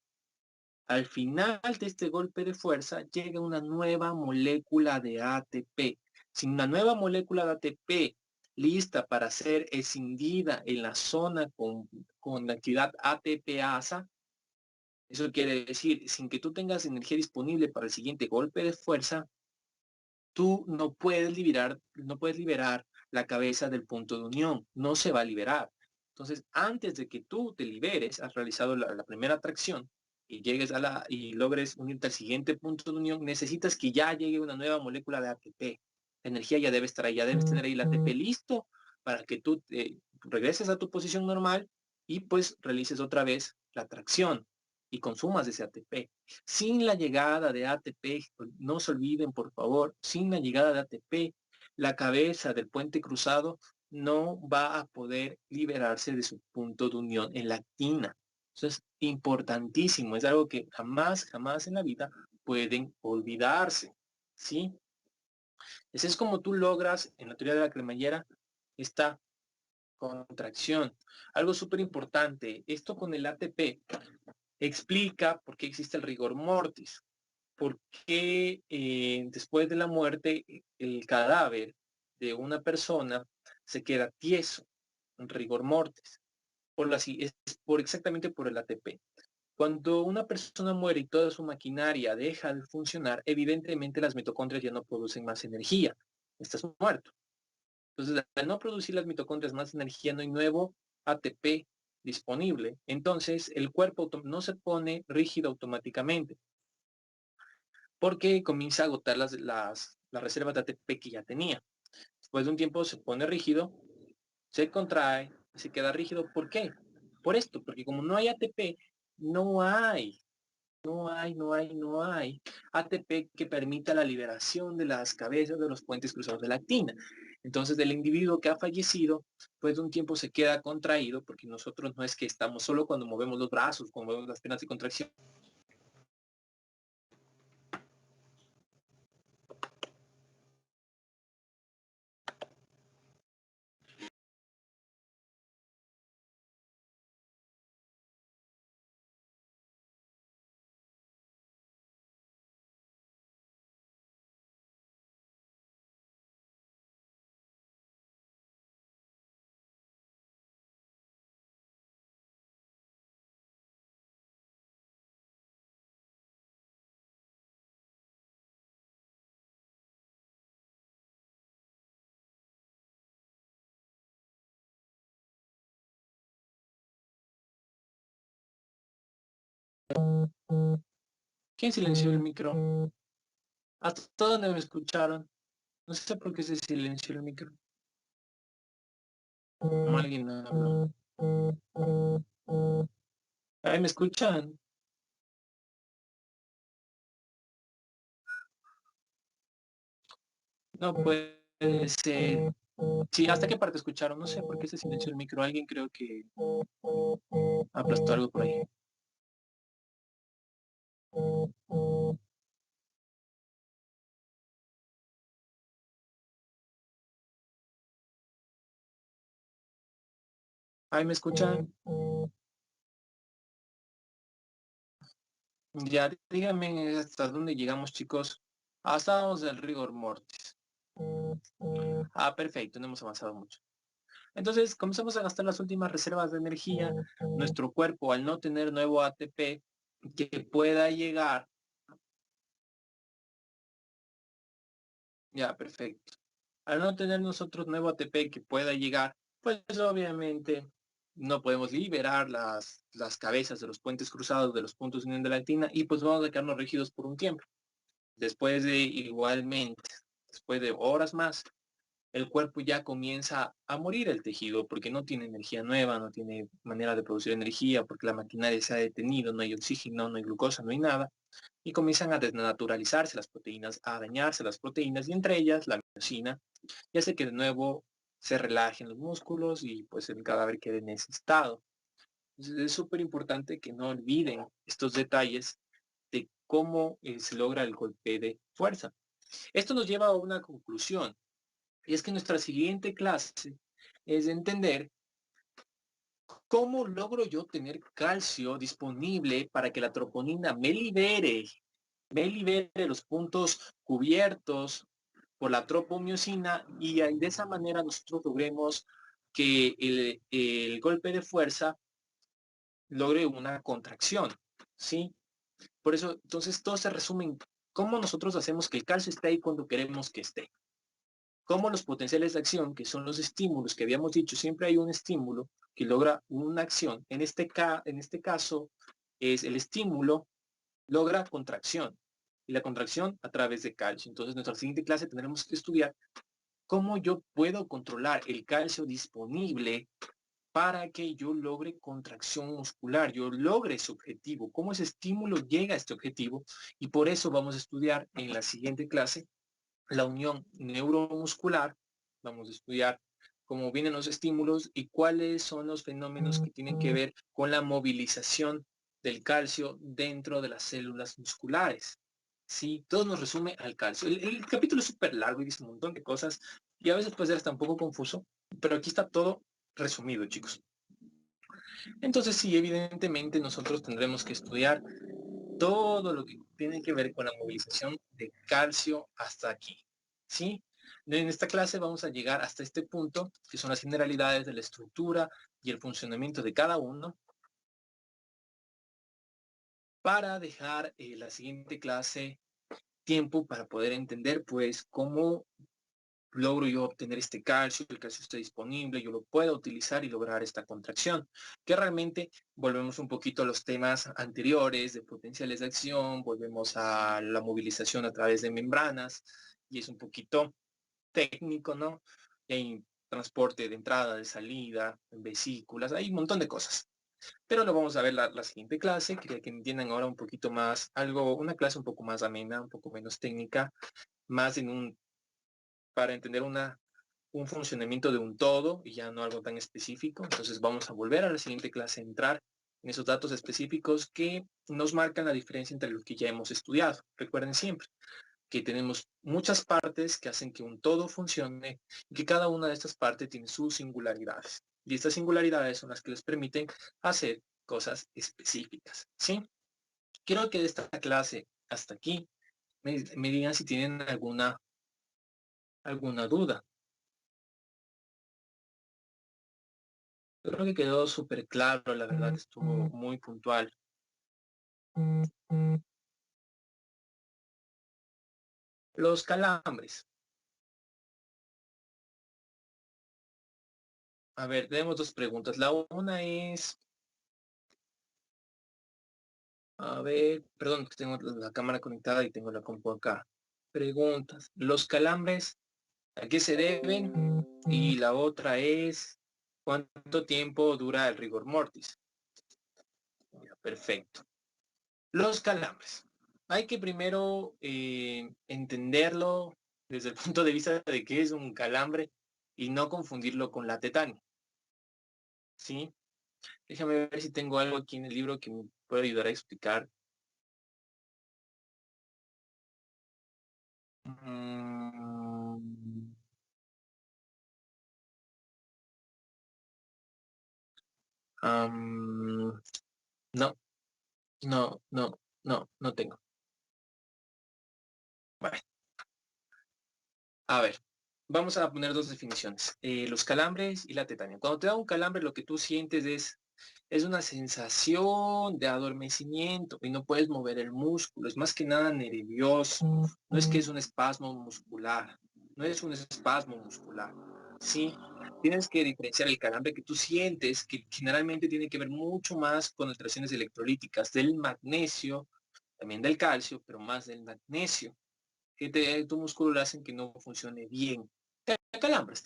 al final de este golpe de fuerza llega una nueva molécula de ATP. Sin una nueva molécula de ATP lista para ser escindida en la zona con la actividad ATPasa, eso quiere decir, sin que tú tengas energía disponible para el siguiente golpe de fuerza, tú no puedes liberar la cabeza del punto de unión, no se va a liberar. Entonces, antes de que tú te liberes, has realizado la primera atracción y llegues y logres unirte al siguiente punto de unión, necesitas que ya llegue una nueva molécula de ATP. La energía ya debe estar ahí, ya debes tener ahí el ATP listo para que tú regreses a tu posición normal y pues realices otra vez la atracción y consumas ese ATP. Sin la llegada de ATP, no se olviden por favor, sin la llegada de ATP, la cabeza del puente cruzado no va a poder liberarse de su punto de unión en la actina. Eso es importantísimo, es algo que jamás en la vida pueden olvidarse, ¿sí? Ese es como tú logras, en la teoría de la cremallera, esta contracción. Algo súper importante, esto con el ATP explica por qué existe el rigor mortis, por qué después de la muerte el cadáver de una persona se queda tieso, un rigor mortis, es exactamente por el ATP. Cuando una persona muere y toda su maquinaria deja de funcionar, evidentemente las mitocondrias ya no producen más energía. Estás muerto. Entonces, al no producir las mitocondrias más energía, no hay nuevo ATP disponible. Entonces, el cuerpo no se pone rígido automáticamente porque comienza a agotar las reservas de ATP que ya tenía. Después de un tiempo se pone rígido, se contrae, se queda rígido. ¿Por qué? Por esto, porque como no hay ATP, no hay ATP que permita la liberación de las cabezas de los puentes cruzados de la actina. Entonces, el individuo que ha fallecido, pues de un tiempo se queda contraído, porque nosotros no es que estamos solo cuando movemos los brazos, cuando movemos las piernas de contracción. ¿Quién silenció el micro? ¿Hasta dónde me escucharon? No sé por qué se silenció el micro. Alguien habló. Ahí me escuchan. No puede ser. Sí, ¿hasta qué parte escucharon? No sé por qué se silenció el micro. Alguien creo que aplastó algo por ahí. Ahí me escuchan. Ya, díganme hasta dónde llegamos, chicos. Hasta vamos del rigor mortis. Ah, perfecto, no hemos avanzado mucho. Entonces, comenzamos a gastar las últimas reservas de energía. Nuestro cuerpo, al no tener nuevo ATP que pueda llegar. Ya, perfecto. Al no tener nosotros nuevo ATP que pueda llegar, pues obviamente no podemos liberar las cabezas de los puentes cruzados de los puntos de unión de la actina y pues vamos a quedarnos rígidos por un tiempo. Después de igualmente, después de horas más, el cuerpo ya comienza a morir el tejido porque no tiene energía nueva, no tiene manera de producir energía, porque la maquinaria se ha detenido, no hay oxígeno, no hay glucosa, no hay nada, y comienzan a desnaturalizarse las proteínas, a dañarse las proteínas, y entre ellas la miosina, y hace que de nuevo se relajen los músculos y pues el cadáver quede en ese estado. Entonces es súper importante que no olviden estos detalles de cómo se logra el golpe de fuerza. Esto nos lleva a una conclusión, y es que nuestra siguiente clase es entender cómo logro yo tener calcio disponible para que la troponina me libere los puntos cubiertos por la tropomiosina y de esa manera nosotros logremos que el golpe de fuerza logre una contracción, ¿sí? Por eso, entonces, todo se resume en cómo nosotros hacemos que el calcio esté ahí cuando queremos que esté. Cómo los potenciales de acción, que son los estímulos que habíamos dicho, siempre hay un estímulo que logra una acción. En este caso, es el estímulo logra contracción y la contracción a través de calcio. Entonces, en nuestra siguiente clase tendremos que estudiar cómo yo puedo controlar el calcio disponible para que yo logre contracción muscular, yo logre ese objetivo, cómo ese estímulo llega a este objetivo. Y por eso vamos a estudiar en la siguiente clase la unión neuromuscular, vamos a estudiar cómo vienen los estímulos y cuáles son los fenómenos que tienen que ver con la movilización del calcio dentro de las células musculares. Sí, todo nos resume al calcio. El capítulo es súper largo y dice un montón de cosas y a veces puede ser hasta un poco confuso, pero aquí está todo resumido, chicos. Entonces, sí, evidentemente nosotros tendremos que estudiar todo lo que tiene que ver con la movilización de calcio hasta aquí. ¿Sí? En esta clase vamos a llegar hasta este punto, que son las generalidades de la estructura y el funcionamiento de cada uno, para dejar la siguiente clase tiempo para poder entender, pues, cómo logro yo obtener este calcio, el calcio está disponible, yo lo puedo utilizar y lograr esta contracción, que realmente volvemos un poquito a los temas anteriores de potenciales de acción, volvemos a la movilización a través de membranas, y es un poquito técnico, ¿no? Y hay transporte de entrada, de salida, en vesículas, hay un montón de cosas. Pero lo vamos a ver la siguiente clase, quería que entiendan ahora un poquito más, una clase un poco más amena, un poco menos técnica, más para entender un funcionamiento de un todo y ya no algo tan específico. Entonces vamos a volver a la siguiente clase a entrar en esos datos específicos que nos marcan la diferencia entre lo que ya hemos estudiado. Recuerden siempre que tenemos muchas partes que hacen que un todo funcione y que cada una de estas partes tiene sus singularidades. Y estas singularidades son las que les permiten hacer cosas específicas. ¿Sí? Quiero que de esta clase hasta aquí me digan si tienen alguna duda. Creo que quedó súper claro, la verdad estuvo muy puntual. Los calambres. A ver, tenemos dos preguntas. La una es, A ver, perdón, que tengo la cámara conectada y tengo la compu acá. Preguntas. ¿Los calambres a qué se deben? Y la otra es, ¿cuánto tiempo dura el rigor mortis? Ya, perfecto. Los calambres. Hay que primero entenderlo desde el punto de vista de qué es un calambre y no confundirlo con la tetania. ¿Sí? Déjame ver si tengo algo aquí en el libro que me pueda ayudar a explicar. Mm, am, no, no tengo. Vale. A ver, vamos a poner dos definiciones. Los calambres y la tetania. Cuando te da un calambre, lo que tú sientes es una sensación de adormecimiento y no puedes mover el músculo. Es más que nada nervioso. No es que es un espasmo muscular. No es un espasmo muscular. Sí, tienes que diferenciar el calambre que tú sientes, que generalmente tiene que ver mucho más con alteraciones electrolíticas del magnesio, también del calcio, pero más del magnesio que tu músculo le hacen que no funcione bien. Te acalambras,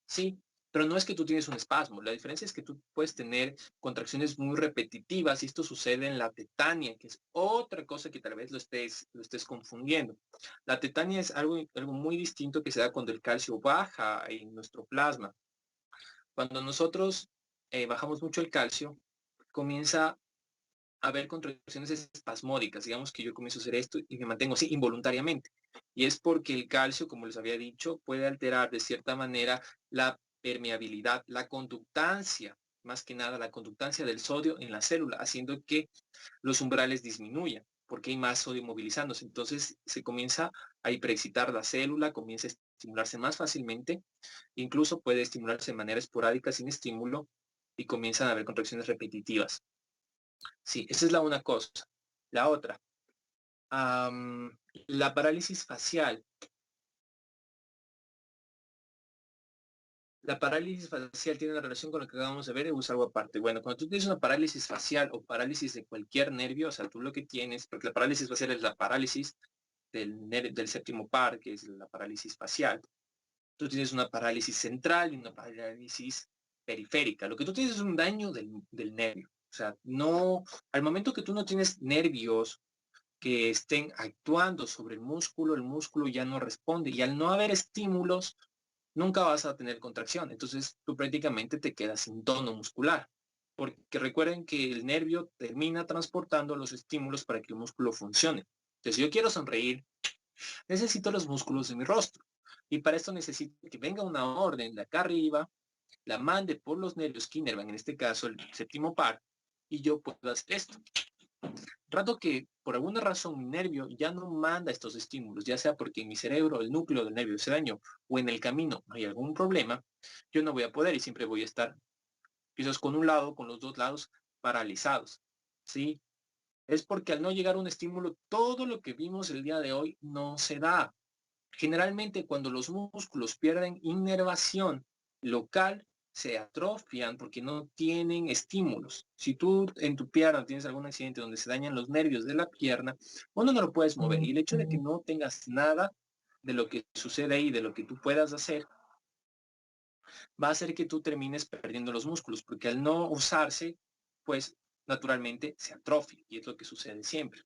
sí, pero no es que tú tienes un espasmo. La diferencia es que tú puedes tener contracciones muy repetitivas y esto sucede en la tetania, que es otra cosa que tal vez lo estés confundiendo. La tetania es algo muy distinto que se da cuando el calcio baja en nuestro plasma. Cuando nosotros bajamos mucho el calcio, comienza haber contracciones espasmódicas. Digamos que yo comienzo a hacer esto y me mantengo así involuntariamente. Y es porque el calcio, como les había dicho, puede alterar de cierta manera la permeabilidad, la conductancia, más que nada la conductancia del sodio en la célula, haciendo que los umbrales disminuyan, porque hay más sodio movilizándose. Entonces se comienza a hiperexcitar la célula, comienza a estimularse más fácilmente, incluso puede estimularse de manera esporádica sin estímulo y comienzan a haber contracciones repetitivas. Sí, esa es la una cosa. La otra, la parálisis facial. La parálisis facial tiene una relación con lo que acabamos de ver y es algo aparte. Bueno, cuando tú tienes una parálisis facial o parálisis de cualquier nervio, o sea, tú lo que tienes, porque la parálisis facial es la parálisis del séptimo par, que es la parálisis facial. Tú tienes una parálisis central y una parálisis periférica. Lo que tú tienes es un daño del nervio. O sea, no, al momento que tú no tienes nervios que estén actuando sobre el músculo ya no responde y al no haber estímulos, nunca vas a tener contracción. Entonces tú prácticamente te quedas sin tono muscular. Porque recuerden que el nervio termina transportando los estímulos para que el músculo funcione. Entonces, si yo quiero sonreír, necesito los músculos de mi rostro. Y para esto necesito que venga una orden de acá arriba, la mande por los nervios que inervan, en este caso el séptimo par, y yo puedo hacer esto. Rato que por alguna razón mi nervio ya no manda estos estímulos, ya sea porque en mi cerebro el núcleo del nervio se dañó o en el camino hay algún problema, yo no voy a poder y siempre voy a estar quizás con un lado, con los dos lados paralizados. ¿Sí? Es porque al no llegar un estímulo, todo lo que vimos el día de hoy no se da. Generalmente cuando los músculos pierden inervación local, se atrofian porque no tienen estímulos. Si tú en tu pierna tienes algún accidente donde se dañan los nervios de la pierna, uno no lo puedes mover. Y el hecho de que no tengas nada de lo que sucede ahí, de lo que tú puedas hacer, va a hacer que tú termines perdiendo los músculos, porque al no usarse, pues naturalmente se atrofia y es lo que sucede siempre.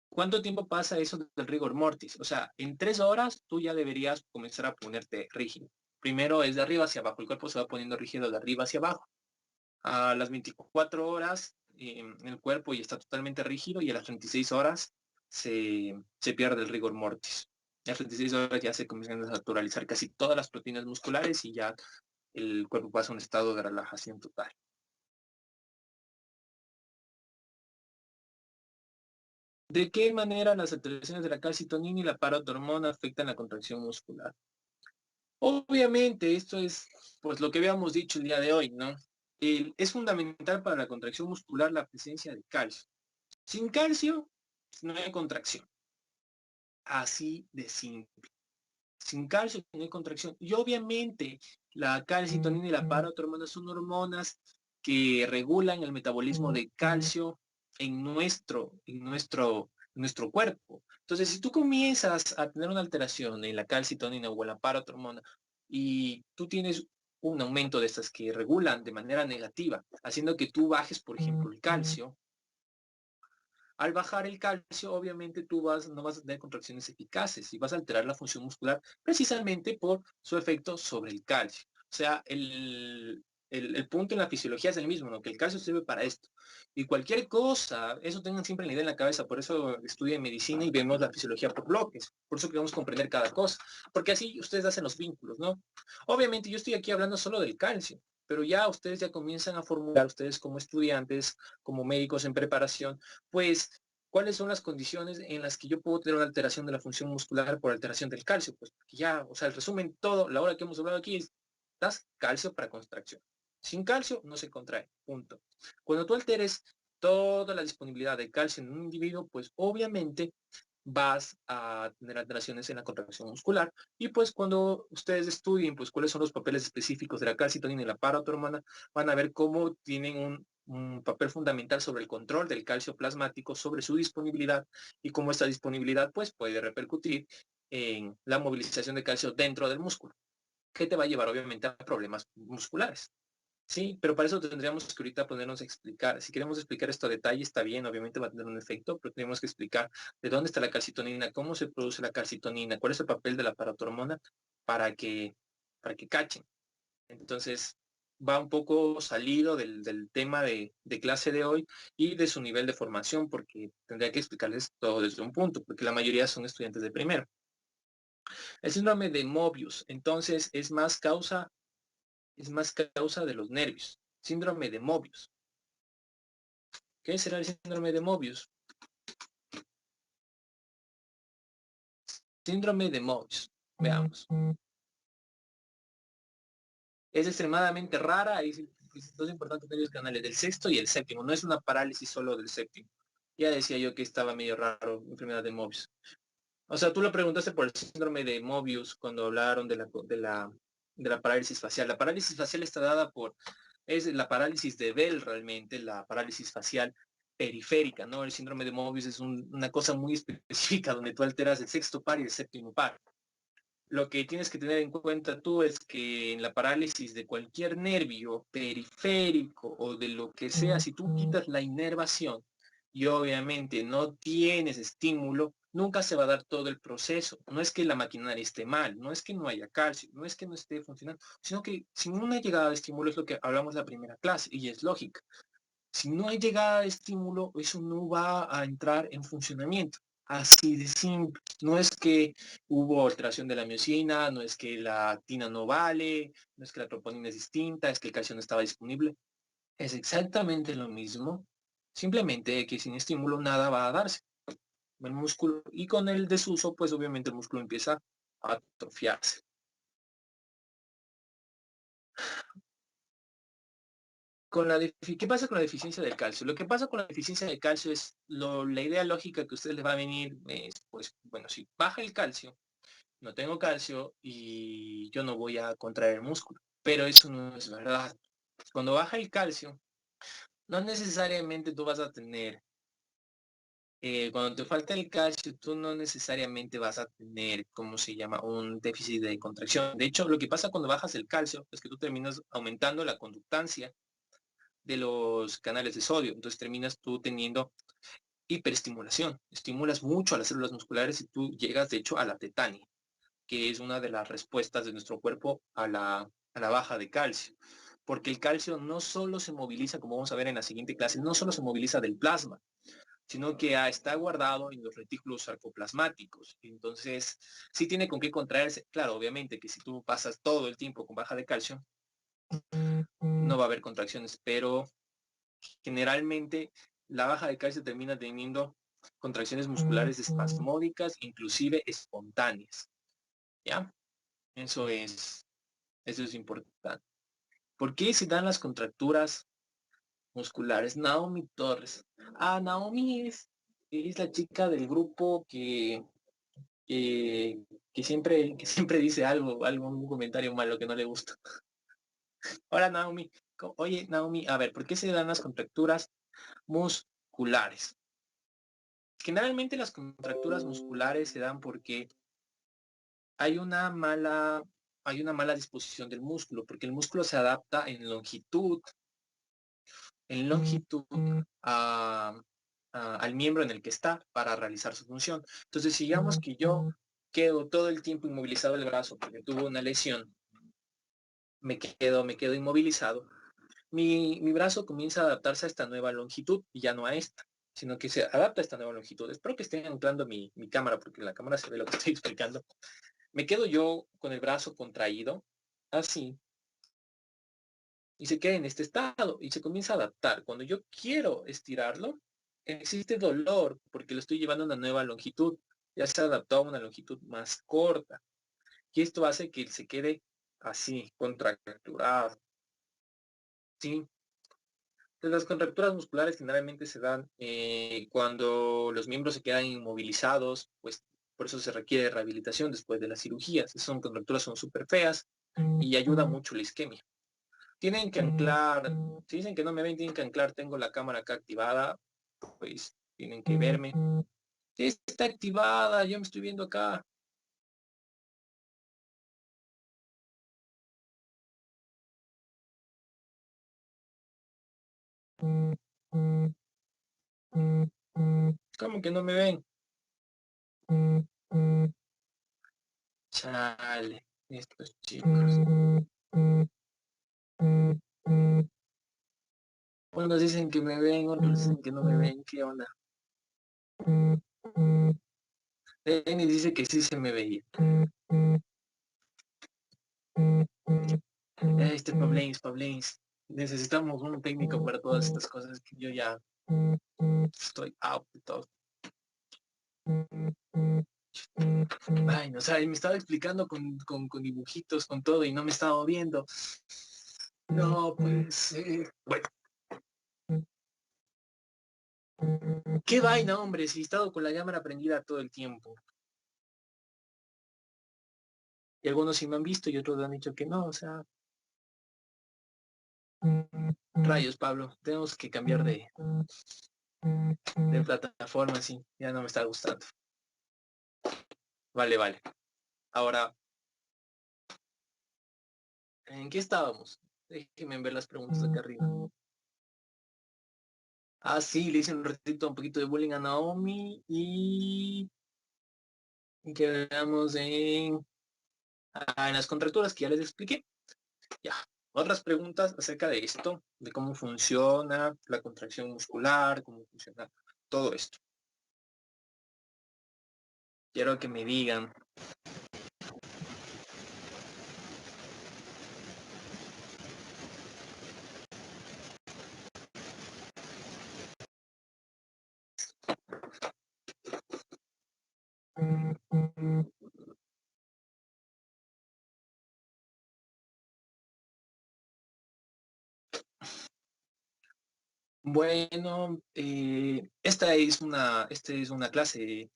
¿Cuánto tiempo pasa eso del rigor mortis? O sea, en 3 horas tú ya deberías comenzar a ponerte rígido. Primero es de arriba hacia abajo, el cuerpo se va poniendo rígido de arriba hacia abajo. A las 24 horas el cuerpo ya está totalmente rígido y a las 36 horas se pierde el rigor mortis. A las 36 horas ya se comienzan a naturalizar casi todas las proteínas musculares y ya el cuerpo pasa a un estado de relajación total. ¿De qué manera las alteraciones de la calcitonina y la parotormona afectan la contracción muscular? Obviamente, esto es pues lo que habíamos dicho el día de hoy, ¿no? Es fundamental para la contracción muscular la presencia de calcio. Sin calcio, no hay contracción. Así de simple. Sin calcio no hay contracción. Y obviamente la calcitonina y la paratormona son hormonas que regulan el metabolismo de calcio en nuestro cuerpo. Entonces, si tú comienzas a tener una alteración en la calcitonina o en la paratormona y tú tienes un aumento de estas que regulan de manera negativa, haciendo que tú bajes, por ejemplo, el calcio, al bajar el calcio, obviamente no vas a tener contracciones eficaces y vas a alterar la función muscular precisamente por su efecto sobre el calcio. O sea, el punto en la fisiología es el mismo, ¿no? Que el calcio sirve para esto. Y cualquier cosa, eso tengan siempre la idea en la cabeza, por eso estudian medicina y vemos la fisiología por bloques, por eso queremos comprender cada cosa, porque así ustedes hacen los vínculos, ¿no? Obviamente yo estoy aquí hablando solo del calcio, pero ya ustedes ya comienzan a formular, ustedes como estudiantes, como médicos en preparación, pues, ¿cuáles son las condiciones en las que yo puedo tener una alteración de la función muscular por alteración del calcio? Pues ya, o sea, el resumen todo, la hora que hemos hablado aquí es, das calcio para contracción. Sin calcio no se contrae, punto. Cuando tú alteres toda la disponibilidad de calcio en un individuo, pues obviamente vas a tener alteraciones en la contracción muscular. Y pues cuando ustedes estudien pues cuáles son los papeles específicos de la calcitonina y la paratormona, van a ver cómo tienen un papel fundamental sobre el control del calcio plasmático, sobre su disponibilidad y cómo esta disponibilidad pues puede repercutir en la movilización de calcio dentro del músculo, que te va a llevar obviamente a problemas musculares. Sí, pero para eso tendríamos que ahorita ponernos a explicar. Si queremos explicar esto a detalle, está bien, obviamente va a tener un efecto, pero tenemos que explicar de dónde está la calcitonina, cómo se produce la calcitonina, cuál es el papel de la paratormona para que, para que cachen. Entonces, va un poco salido del tema de clase de hoy y de su nivel de formación, porque tendría que explicarles todo desde un punto, porque la mayoría son estudiantes de primero. El síndrome de Mobius, entonces, es más causa de los nervios. Síndrome de Mobius. ¿Qué será el síndrome de Mobius? Síndrome de Mobius. Veamos. Es extremadamente rara. Hay dos importantes nervios canales del sexto y el séptimo. No es una parálisis solo del séptimo. Ya decía yo que estaba medio raro, enfermedad de Mobius. O sea, tú le preguntaste por el síndrome de Mobius cuando hablaron de la parálisis facial. La parálisis facial está dada es la parálisis de Bell realmente, la parálisis facial periférica, ¿no? El síndrome de Mobius es una cosa muy específica donde tú alteras el sexto par y el séptimo par. Lo que tienes que tener en cuenta tú es que en la parálisis de cualquier nervio periférico o de lo que sea, si tú quitas la inervación y obviamente no tienes estímulo, nunca se va a dar todo el proceso. No es que la maquinaria esté mal, no es que no haya calcio, no es que no esté funcionando, sino que sin una llegada de estímulo es lo que hablamos en la primera clase y es lógica. Si no hay llegada de estímulo, eso no va a entrar en funcionamiento. Así de simple. No es que hubo alteración de la miosina, no es que la actina no vale, no es que la troponina es distinta, es que el calcio no estaba disponible. Es exactamente lo mismo, simplemente que sin estímulo nada va a darse. El músculo, y con el desuso, pues obviamente el músculo empieza a atrofiarse. ¿Qué pasa con la deficiencia del calcio? Lo que pasa con la deficiencia del calcio es la idea lógica que a ustedes les va a venir es, pues, bueno, si baja el calcio, no tengo calcio y yo no voy a contraer el músculo. Pero eso no es verdad. Cuando baja el calcio, no necesariamente tú vas a tener, cuando te falta el calcio, tú no necesariamente vas a tener, ¿cómo se llama? Un déficit de contracción. De hecho, lo que pasa cuando bajas el calcio es que tú terminas aumentando la conductancia de los canales de sodio. Entonces terminas tú teniendo hiperestimulación. Estimulas mucho a las células musculares y tú llegas de hecho a la tetania, que es una de las respuestas de nuestro cuerpo a la baja de calcio. Porque el calcio no solo se moviliza, como vamos a ver en la siguiente clase, no solo se moviliza del plasma, sino que está guardado en los retículos sarcoplasmáticos. Entonces, sí tiene con qué contraerse. Claro, obviamente que si tú pasas todo el tiempo con baja de calcio, no va a haber contracciones, pero generalmente la baja de calcio termina teniendo contracciones musculares espasmódicas, inclusive espontáneas. ¿Ya? Eso es importante. ¿Por qué se dan las contracturas musculares? Naomi Torres. Naomi es la chica del grupo que, que siempre dice algo, un comentario malo que no le gusta. Hola Naomi. Oye, Naomi, a ver, ¿por qué se dan las contracturas musculares? Generalmente las contracturas musculares se dan porque hay una mala, hay una mala disposición del músculo, porque el músculo se adapta en longitud al miembro en el que está para realizar su función. Entonces, digamos que yo quedo todo el tiempo inmovilizado el brazo porque tuve una lesión, me quedo inmovilizado, mi brazo comienza a adaptarse a esta nueva longitud y ya no a esta, sino que se adapta a esta nueva longitud. Espero que estén anclando mi cámara porque en la cámara se ve lo que estoy explicando. Me quedo yo con el brazo contraído, así, y se queda en este estado y se comienza a adaptar. Cuando yo quiero estirarlo, existe dolor porque lo estoy llevando a una nueva longitud. Ya se adaptó a una longitud más corta. Y esto hace que se quede así, contracturado. ¿Sí? Entonces, las contracturas musculares generalmente se dan cuando los miembros se quedan inmovilizados, pues por eso se requiere rehabilitación después de las cirugías. Esas contracturas son súper feas y ayuda mucho la isquemia. Tienen que anclar, si dicen que no me ven, tienen que anclar, tengo la cámara acá activada, pues tienen que verme. Sí, está activada, yo me estoy viendo acá. ¿Cómo que no me ven? Chale, estos chicos. Unos dicen que me ven, otros dicen que no me ven, ¿qué onda? Denny dice que sí se me veía. Este Pablains. Necesitamos un técnico para todas estas cosas que yo ya estoy out de todo. Ay, no, o sea, me estaba explicando con dibujitos, con todo, y no me estaba viendo. No, pues, bueno. Qué vaina, hombre, si he estado con la cámara prendida todo el tiempo. Y algunos sí me han visto y otros han dicho que no, o sea. Rayos, Pablo, tenemos que cambiar de plataforma, sí, ya no me está gustando. Vale, vale. Ahora, ¿en qué estábamos? Déjenme ver las preguntas de acá arriba. Ah, sí, le hice un ratito un poquito de bullying a Naomi y quedamos en las contracturas que ya les expliqué. Ya. Otras preguntas acerca de esto, de cómo funciona la contracción muscular, cómo funciona todo esto. Quiero que me digan. Bueno, esta es una clase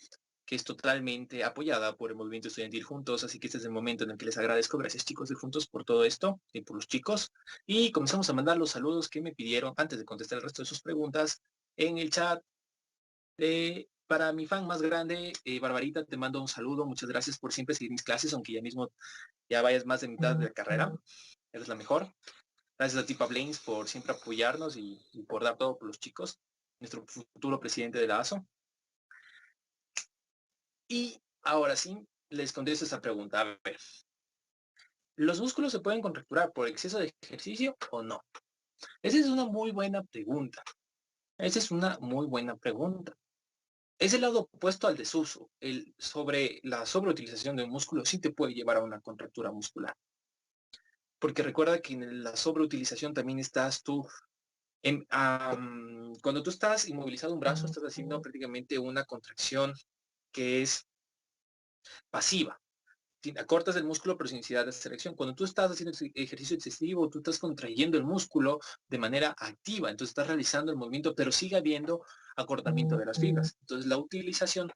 que es totalmente apoyada por el Movimiento Estudiantil Juntos, así que este es el momento en el que les agradezco. Gracias, chicos de Juntos, por todo esto y por los chicos. Y comenzamos a mandar los saludos que me pidieron antes de contestar el resto de sus preguntas en el chat. Para mi fan más grande, Barbarita, te mando un saludo. Muchas gracias por siempre seguir mis clases, aunque ya mismo ya vayas más de mitad de la carrera. Eres la mejor. Gracias a ti, Pablains, por siempre apoyarnos y por dar todo por los chicos. Nuestro futuro presidente de la ASO. Y ahora sí, les contesto esa pregunta. A ver, ¿los músculos se pueden contracturar por exceso de ejercicio o no? Esa es una muy buena pregunta. Esa es una muy buena pregunta. Es el lado opuesto al desuso. La sobreutilización de un músculo sí te puede llevar a una contractura muscular. Porque recuerda que en la sobreutilización también estás tú. Cuando tú estás inmovilizado un brazo, estás haciendo prácticamente una contracción que es pasiva. Acortas el músculo pero sin necesidad de selección. Cuando tú estás haciendo ejercicio excesivo, tú estás contrayendo el músculo de manera activa, entonces estás realizando el movimiento, pero sigue habiendo acortamiento de las fibras. Entonces la utilización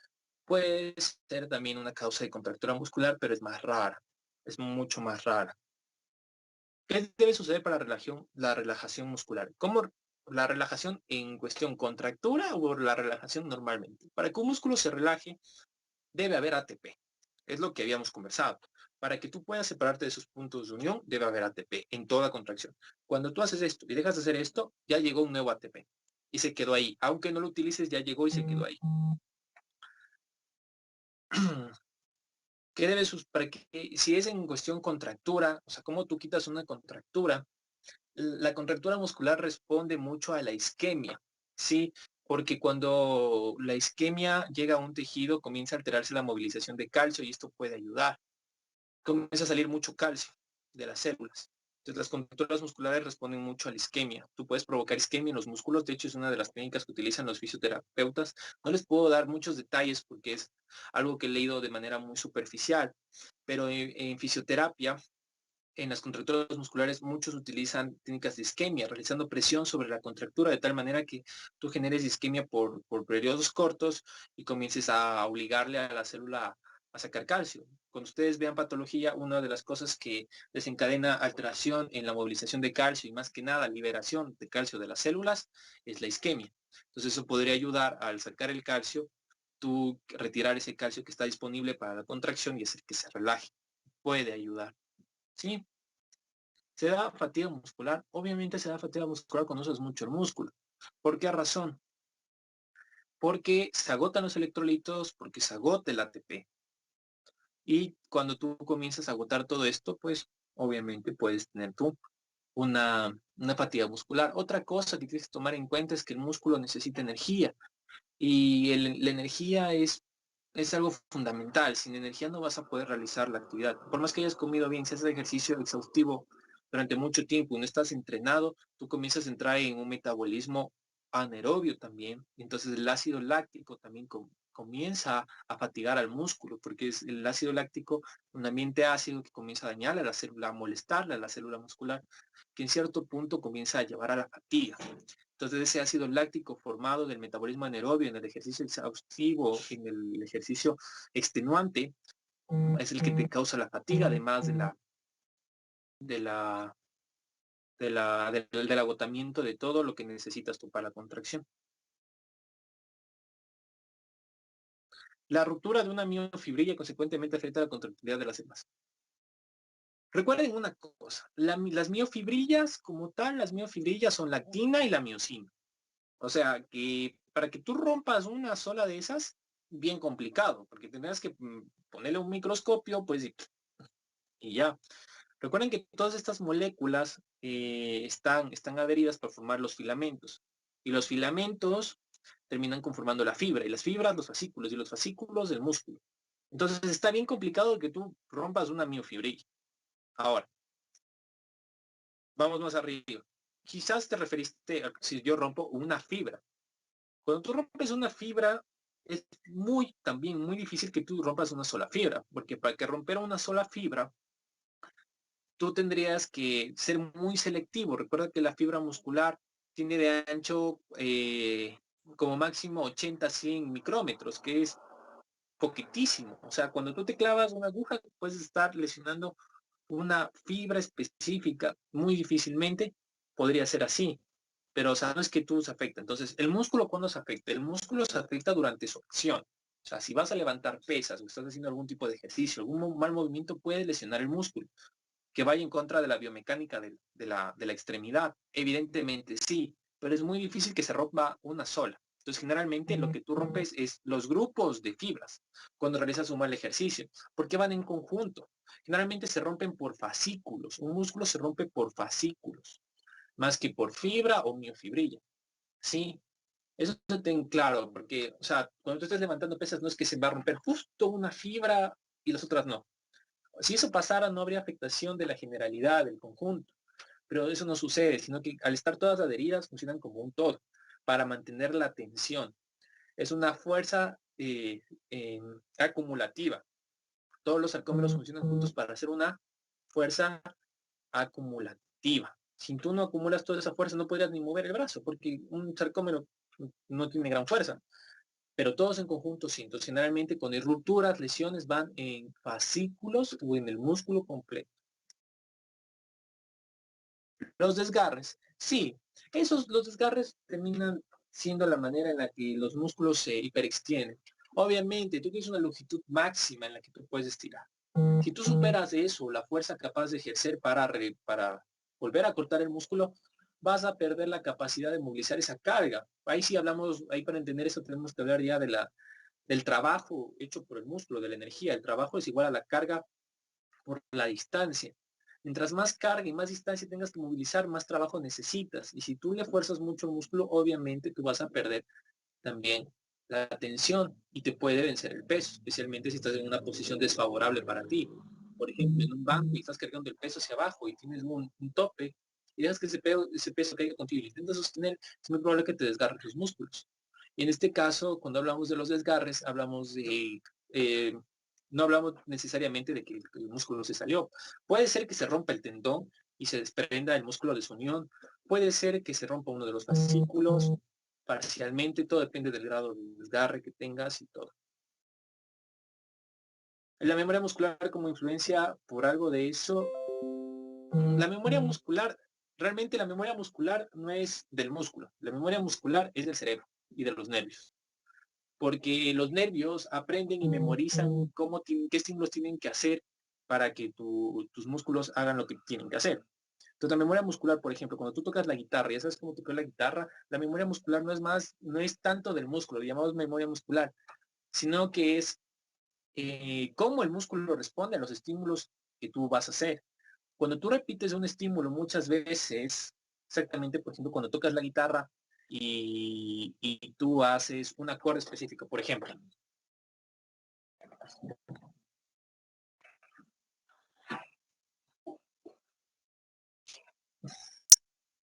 puede ser también una causa de contractura muscular, pero es más rara, es mucho más rara. ¿Qué debe suceder para la relajación muscular? ¿Cómo la relajación en cuestión contractura o la relajación normalmente? Para que un músculo se relaje, debe haber ATP. Es lo que habíamos conversado. Para que tú puedas separarte de sus puntos de unión, debe haber ATP en toda contracción. Cuando tú haces esto y dejas de hacer esto, ya llegó un nuevo ATP y se quedó ahí. Aunque no lo utilices, ya llegó y se quedó ahí. ¿Qué debe para que, si es en cuestión contractura, o sea, cómo tú quitas una contractura? La contractura muscular responde mucho a la isquemia, ¿sí? Porque cuando la isquemia llega a un tejido, comienza a alterarse la movilización de calcio y esto puede ayudar. Comienza a salir mucho calcio de las células. Entonces las contracturas musculares responden mucho a la isquemia. Tú puedes provocar isquemia en los músculos, de hecho es una de las técnicas que utilizan los fisioterapeutas. No les puedo dar muchos detalles porque es algo que he leído de manera muy superficial, pero en fisioterapia, en las contracturas musculares, muchos utilizan técnicas de isquemia, realizando presión sobre la contractura de tal manera que tú generes isquemia por periodos cortos y comiences a obligarle a la célula a sacar calcio. Cuando ustedes vean patología, una de las cosas que desencadena alteración en la movilización de calcio y más que nada liberación de calcio de las células es la isquemia. Entonces eso podría ayudar al sacar el calcio, tú retirar ese calcio que está disponible para la contracción y hacer que se relaje. Puede ayudar. ¿Sí? Se da fatiga muscular. Obviamente se da fatiga muscular cuando usas mucho el músculo. ¿Por qué razón? Porque se agotan los electrolitos, porque se agota el ATP. Y cuando tú comienzas a agotar todo esto, pues obviamente puedes tener tú una fatiga muscular. Otra cosa que tienes que tomar en cuenta es que el músculo necesita energía. Y la energía es algo fundamental. Sin energía no vas a poder realizar la actividad. Por más que hayas comido bien, si haces ejercicio exhaustivo durante mucho tiempo y no estás entrenado, tú comienzas a entrar en un metabolismo anaerobio también. Entonces el ácido láctico también comienza a fatigar al músculo, porque es el ácido láctico, un ambiente ácido que comienza a dañarle a la célula, a molestarle a la célula muscular, que en cierto punto comienza a llevar a la fatiga. Entonces ese ácido láctico formado del metabolismo anaerobio, en el ejercicio exhaustivo, en el ejercicio extenuante, es el que te causa la fatiga, además de la, del agotamiento de todo lo que necesitas tú para la contracción. La ruptura de una miofibrilla consecuentemente afecta la contractilidad de las demás. Recuerden una cosa, las miofibrillas como tal, las miofibrillas son la actina y la miosina. O sea, que para que tú rompas una sola de esas, bien complicado, porque tendrás que ponerle un microscopio, pues, y ya. Recuerden que todas estas moléculas están adheridas para formar los filamentos. Y los filamentos terminan conformando la fibra. Y las fibras, los fascículos. Y los fascículos, el músculo. Entonces está bien complicado que tú rompas una miofibrilla. Ahora, vamos más arriba. Quizás te referiste a si yo rompo una fibra. Cuando tú rompes una fibra, es también muy difícil que tú rompas una sola fibra, porque para que romper una sola fibra, tú tendrías que ser muy selectivo. Recuerda que la fibra muscular tiene de ancho como máximo 80-100 micrómetros, que es poquitísimo. O sea, cuando tú te clavas una aguja, puedes estar lesionando una fibra específica muy difícilmente. Podría ser así. Pero, o sea, no es que tú se afecta. Entonces, ¿el músculo cuándo se afecta? El músculo se afecta durante su acción. O sea, si vas a levantar pesas o estás haciendo algún tipo de ejercicio, algún mal movimiento puede lesionar el músculo, que vaya en contra de la biomecánica de la extremidad. Evidentemente sí, pero es muy difícil que se rompa una sola. Entonces, generalmente lo que tú rompes es los grupos de fibras cuando realizas un mal ejercicio, porque van en conjunto. Generalmente se rompen por fascículos. Un músculo se rompe por fascículos, más que por fibra o miofibrilla. Sí, eso ten claro, porque, o sea, cuando tú estés levantando pesas no es que se va a romper justo una fibra y las otras no. Si eso pasara, no habría afectación de la generalidad del conjunto, pero eso no sucede, sino que al estar todas adheridas funcionan como un todo para mantener la tensión. Es una fuerza acumulativa. Todos los sarcómeros funcionan juntos para hacer una fuerza acumulativa. Si tú no acumulas toda esa fuerza, no podrías ni mover el brazo, porque un sarcómero no tiene gran fuerza, pero todos en conjunto sí. Entonces, generalmente con rupturas, lesiones van en fascículos o en el músculo completo. Los desgarres, sí, los desgarres terminan siendo la manera en la que los músculos se hiperextienden. Obviamente, tú tienes una longitud máxima en la que tú puedes estirar. Si tú superas eso, la fuerza capaz de ejercer para volver a cortar el músculo, vas a perder la capacidad de movilizar esa carga. Ahí sí hablamos, ahí para entender eso tenemos que hablar ya del trabajo hecho por el músculo, de la energía. El trabajo es igual a la carga por la distancia. Mientras más carga y más distancia tengas que movilizar, más trabajo necesitas. Y si tú le fuerzas mucho el músculo, obviamente tú vas a perder también la tensión y te puede vencer el peso, especialmente si estás en una posición desfavorable para ti. Por ejemplo, en un banco y estás cargando el peso hacia abajo y tienes un tope y dejas que ese peso caiga contigo y intentas sostener, es muy probable que te desgarres los músculos. Y en este caso, cuando hablamos de los desgarres, hablamos de no hablamos necesariamente de que el músculo se salió. Puede ser que se rompa el tendón y se desprenda el músculo de su unión. Puede ser que se rompa uno de los fascículos parcialmente. Todo depende del grado de desgarre que tengas y todo. La memoria muscular como influencia por algo de eso. La memoria muscular, realmente la memoria muscular no es del músculo. La memoria muscular es del cerebro y de los nervios, porque los nervios aprenden y memorizan qué estímulos tienen que hacer para que tus músculos hagan lo que tienen que hacer. Entonces, la memoria muscular, por ejemplo, cuando tú tocas la guitarra, ya sabes cómo tocar la guitarra, la memoria muscular no es tanto del músculo, llamamos memoria muscular, sino que es cómo el músculo responde a los estímulos que tú vas a hacer. Cuando tú repites un estímulo muchas veces, exactamente, por ejemplo, cuando tocas la guitarra y tú haces un acorde específico, por ejemplo.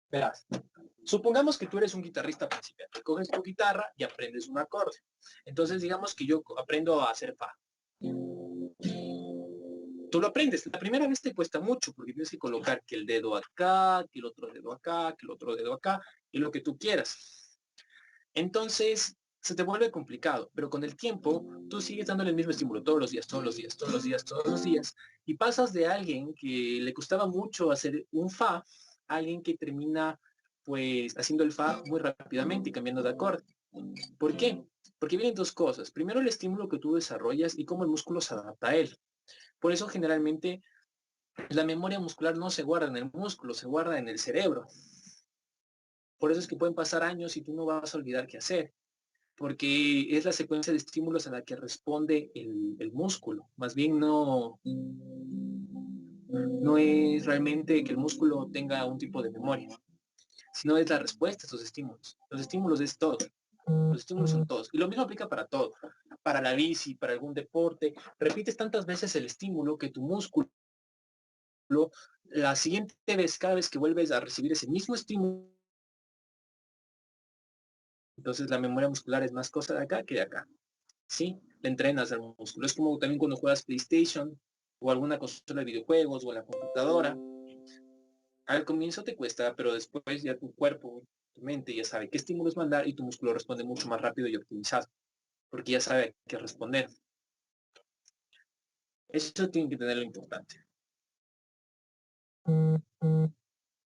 Verás, supongamos que tú eres un guitarrista principiante, coges tu guitarra y aprendes un acorde. Entonces, digamos que yo aprendo a hacer fa. Tú lo aprendes, la primera vez te cuesta mucho porque tienes que colocar que el dedo acá, que el otro dedo acá, que el otro dedo acá y lo que tú quieras. Entonces, se te vuelve complicado, pero con el tiempo tú sigues dándole el mismo estímulo todos los días, todos los días, todos los días, todos los días, y pasas de alguien que le costaba mucho hacer un fa a alguien que termina pues haciendo el fa muy rápidamente y cambiando de acorde. ¿Por qué? Porque vienen dos cosas. Primero, el estímulo que tú desarrollas y cómo el músculo se adapta a él. Por eso generalmente la memoria muscular no se guarda en el músculo, se guarda en el cerebro. Por eso es que pueden pasar años y tú no vas a olvidar qué hacer, porque es la secuencia de estímulos a la que responde el músculo. Más bien no es realmente que el músculo tenga un tipo de memoria, sino es la respuesta a estos estímulos. Los estímulos es todo. Los estímulos son todos. Y lo mismo aplica para todo. Para la bici, para algún deporte. Repites tantas veces el estímulo que tu músculo, la siguiente vez, cada vez que vuelves a recibir ese mismo estímulo, entonces la memoria muscular es más cosa de acá que de acá. ¿Sí? Le entrenas al músculo. Es como también cuando juegas PlayStation o alguna consola de videojuegos o en la computadora. Al comienzo te cuesta, pero después ya tu cuerpo, tu mente ya sabe qué estímulos mandar y tu músculo responde mucho más rápido y optimizado, porque ya sabe qué responder. Eso tiene que tener lo importante.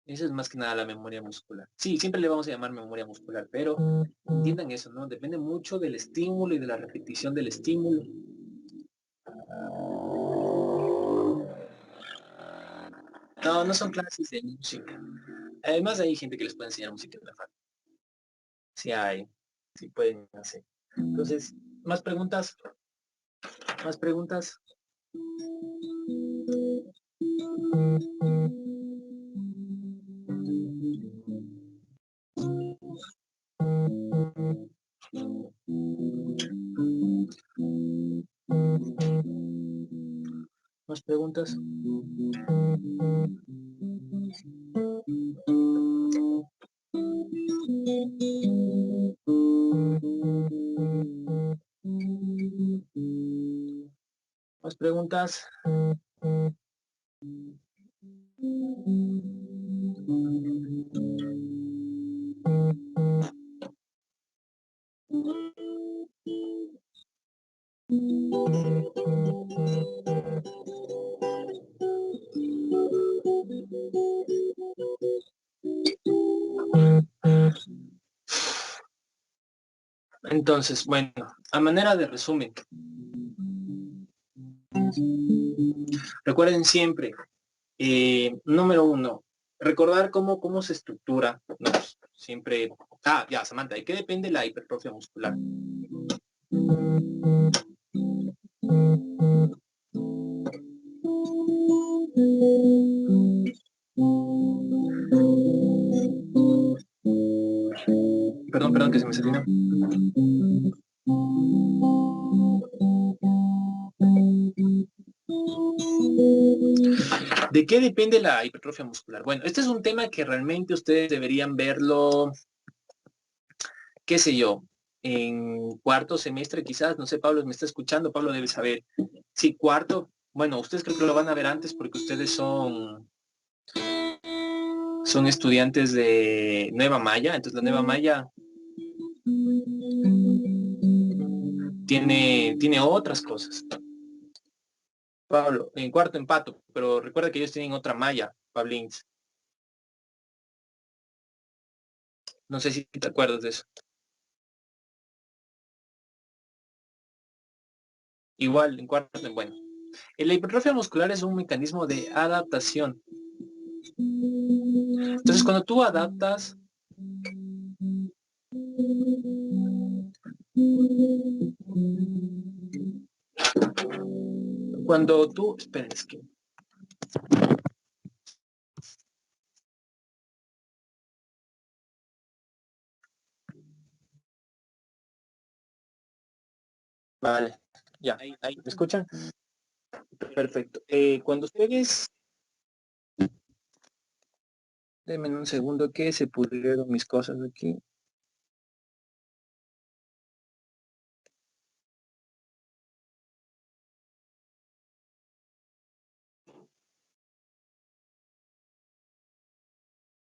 Eso es más que nada la memoria muscular. Sí, siempre le vamos a llamar memoria muscular, pero entiendan eso, ¿no? Depende mucho del estímulo y de la repetición del estímulo. No, no son clases de música. Además hay gente que les puede enseñar música en la facultad. Sí hay, sí pueden hacer. Entonces, ¿más preguntas? ¿Más preguntas? ¿Más preguntas? ¿Más preguntas? Entonces, bueno, a manera de resumen, recuerden siempre, número uno, recordar cómo se estructura, ¿no? Siempre, ya, Samantha, ¿de qué depende la hipertrofia muscular? Perdón, que se me salió. ¿De qué depende la hipertrofia muscular? Bueno, este es un tema que realmente ustedes deberían verlo, qué sé yo, en cuarto semestre quizás, no sé, Pablo me está escuchando, Pablo debe saber. Sí, cuarto, bueno, ustedes creo que lo van a ver antes porque ustedes son estudiantes de Nueva Maya, entonces la Nueva Maya tiene otras cosas. Pablo, en cuarto empato, pero recuerda que ellos tienen otra malla, Pablins. No sé si te acuerdas de eso. Igual, en cuarto, bueno. La hipertrofia muscular es un mecanismo de adaptación. Entonces, cuando tú adaptas, esperen, es que vale, ya, ahí, ¿me escuchan? Perfecto. Cuando ustedes, denme un segundo que se pudrieron mis cosas aquí.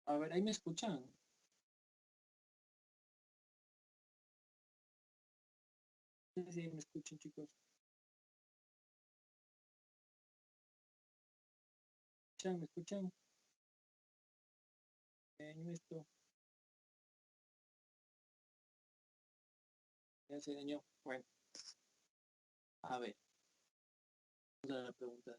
A ver, ahí me escuchan. Sí, me escuchan, chicos. ¿Me escuchan? Esto ya se dañó. Bueno, a ver, vamos a la pregunta.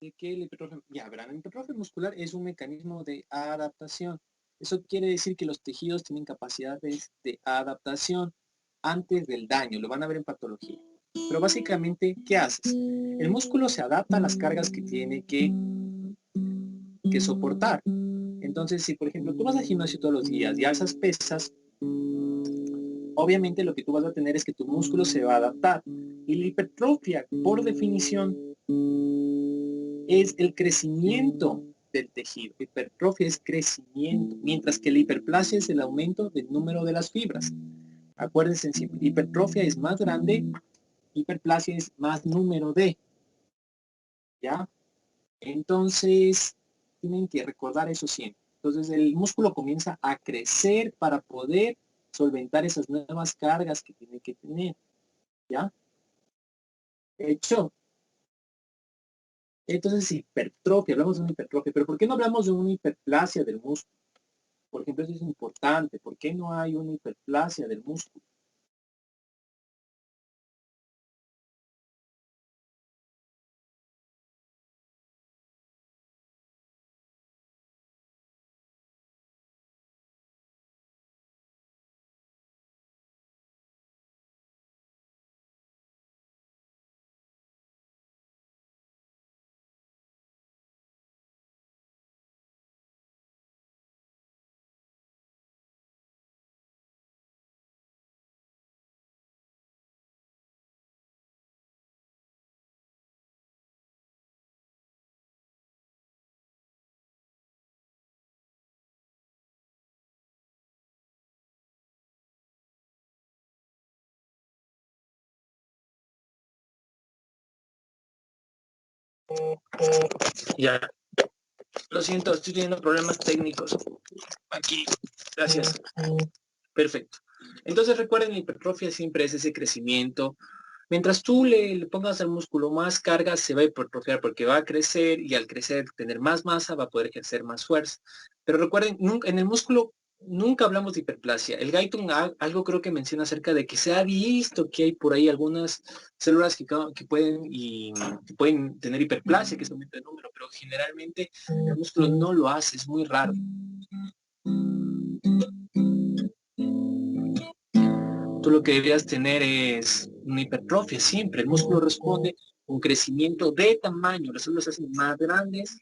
De que la hipertrofia, ya verán, la hipertrofia muscular es un mecanismo de adaptación. Eso quiere decir que los tejidos tienen capacidades de adaptación antes del daño, lo van a ver en patología. Pero básicamente, ¿qué haces? El músculo se adapta a las cargas que tiene que soportar. Entonces, si por ejemplo tú vas al gimnasio todos los días y alzas pesas, obviamente lo que tú vas a tener es que tu músculo se va a adaptar. Y la hipertrofia, por definición, es el crecimiento del tejido. Hipertrofia es crecimiento, mientras que la hiperplasia es el aumento del número de las fibras. Acuérdense, hipertrofia es más grande, hiperplasia es más número de, ¿ya? Entonces, tienen que recordar eso siempre. Entonces, el músculo comienza a crecer para poder solventar esas nuevas cargas que tiene que tener, ¿ya? Hecho. Entonces, hipertrofia, hablamos de una hipertrofia, pero ¿por qué no hablamos de una hiperplasia del músculo? Por ejemplo, eso es importante. ¿Por qué no hay una hiperplasia del músculo? Ya, lo siento, estoy teniendo problemas técnicos. Aquí, gracias. Perfecto. Entonces recuerden, la hipertrofia siempre es ese crecimiento. Mientras tú le pongas al músculo más carga, se va a hipertrofiar porque va a crecer y al crecer, tener más masa, va a poder ejercer más fuerza. Pero recuerden, en el músculo nunca hablamos de hiperplasia. El Guyton algo creo que menciona acerca de que se ha visto que hay por ahí algunas células que pueden tener hiperplasia, que es aumento de número, pero generalmente el músculo no lo hace, es muy raro. Tú lo que deberías tener es una hipertrofia siempre. El músculo responde a un crecimiento de tamaño. Las células se hacen más grandes,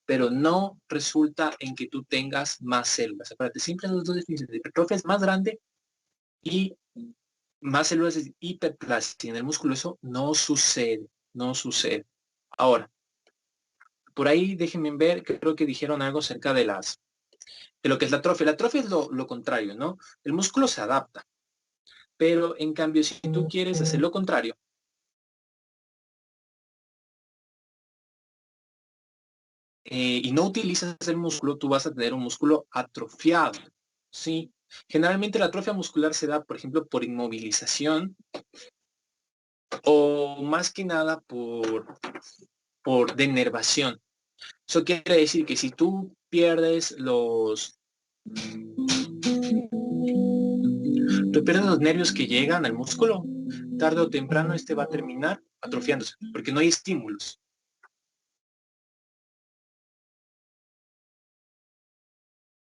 pero no resulta en que tú tengas más células. Acuérdate, siempre las dos definiciones. De hipertrofia es más grande y más células es hiperplasia. En el músculo eso no sucede, no sucede. Ahora, por ahí déjenme ver, que creo que dijeron algo acerca de lo que es la atrofia. La atrofia es lo contrario, ¿no? El músculo se adapta. Pero en cambio, si tú quieres hacer lo contrario, y no utilizas el músculo, tú vas a tener un músculo atrofiado, ¿sí? Generalmente la atrofia muscular se da, por ejemplo, por inmovilización o más que nada por denervación. Eso quiere decir que si tú pierdes los nervios que llegan al músculo, tarde o temprano este va a terminar atrofiándose, porque no hay estímulos.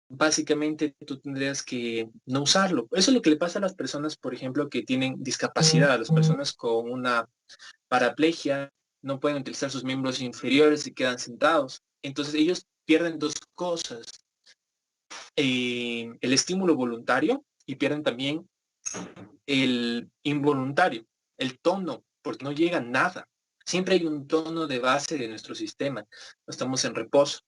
Básicamente tú tendrías que no usarlo. Eso es lo que le pasa a las personas, por ejemplo, que tienen discapacidad, a las personas con una paraplegia, no pueden utilizar sus miembros inferiores y quedan sentados. Entonces ellos pierden dos cosas, el estímulo voluntario y pierden también el involuntario, el tono, porque no llega nada. Siempre hay un tono de base de nuestro sistema, no estamos en reposo.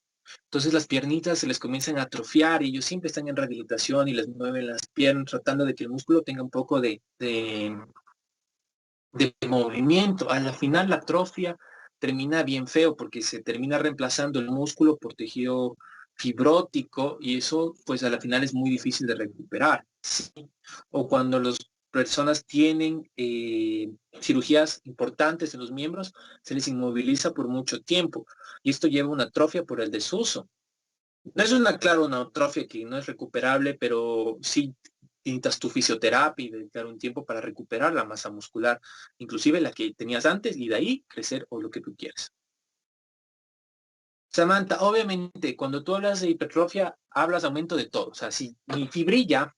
Entonces las piernitas se les comienzan a atrofiar y ellos siempre están en rehabilitación y les mueven las piernas tratando de que el músculo tenga un poco de movimiento. A la final la atrofia termina bien feo porque se termina reemplazando el músculo por tejido fibrótico y eso pues a la final es muy difícil de recuperar. ¿Sí? O cuando las personas tienen cirugías importantes en los miembros, se les inmoviliza por mucho tiempo y esto lleva a una atrofia por el desuso. No es claro, una atrofia que no es recuperable, pero sí necesitas tu fisioterapia y dedicar un tiempo para recuperar la masa muscular, inclusive la que tenías antes, y de ahí crecer o lo que tú quieras. Samantha, obviamente, cuando tú hablas de hipertrofia, hablas de aumento de todo. O sea, si mi fibrilla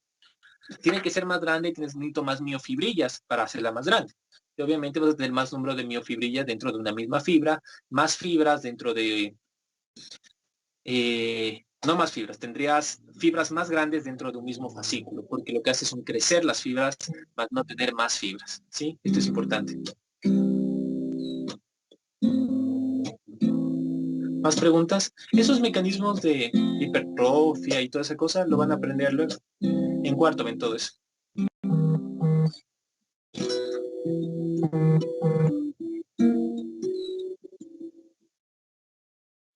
tiene que ser más grande, necesito más miofibrillas para hacerla más grande. Y obviamente vas a tener más número de miofibrillas dentro de una misma fibra, más fibras dentro de no más fibras, tendrías fibras más grandes dentro de un mismo fascículo, porque lo que hace son crecer las fibras, más no tener más fibras, ¿sí? Esto es importante. ¿Más preguntas? Esos mecanismos de hipertrofia y toda esa cosa lo van a aprender luego. En cuarto ven todo eso.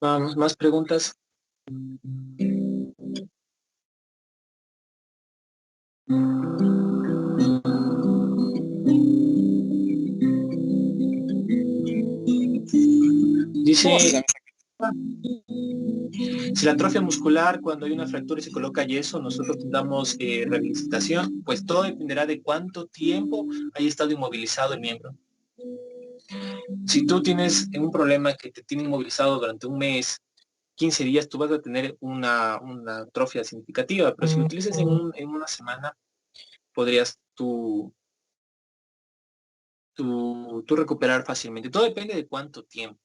Vamos, más preguntas. Dice, si la atrofia muscular, cuando hay una fractura y se coloca yeso, nosotros damos rehabilitación, pues todo dependerá de cuánto tiempo haya estado inmovilizado el miembro. Si tú tienes un problema que te tiene inmovilizado durante un mes, 15 días, tú vas a tener una atrofia significativa, pero si lo utilizas en una semana, podrías tú recuperar fácilmente. Todo depende de cuánto tiempo,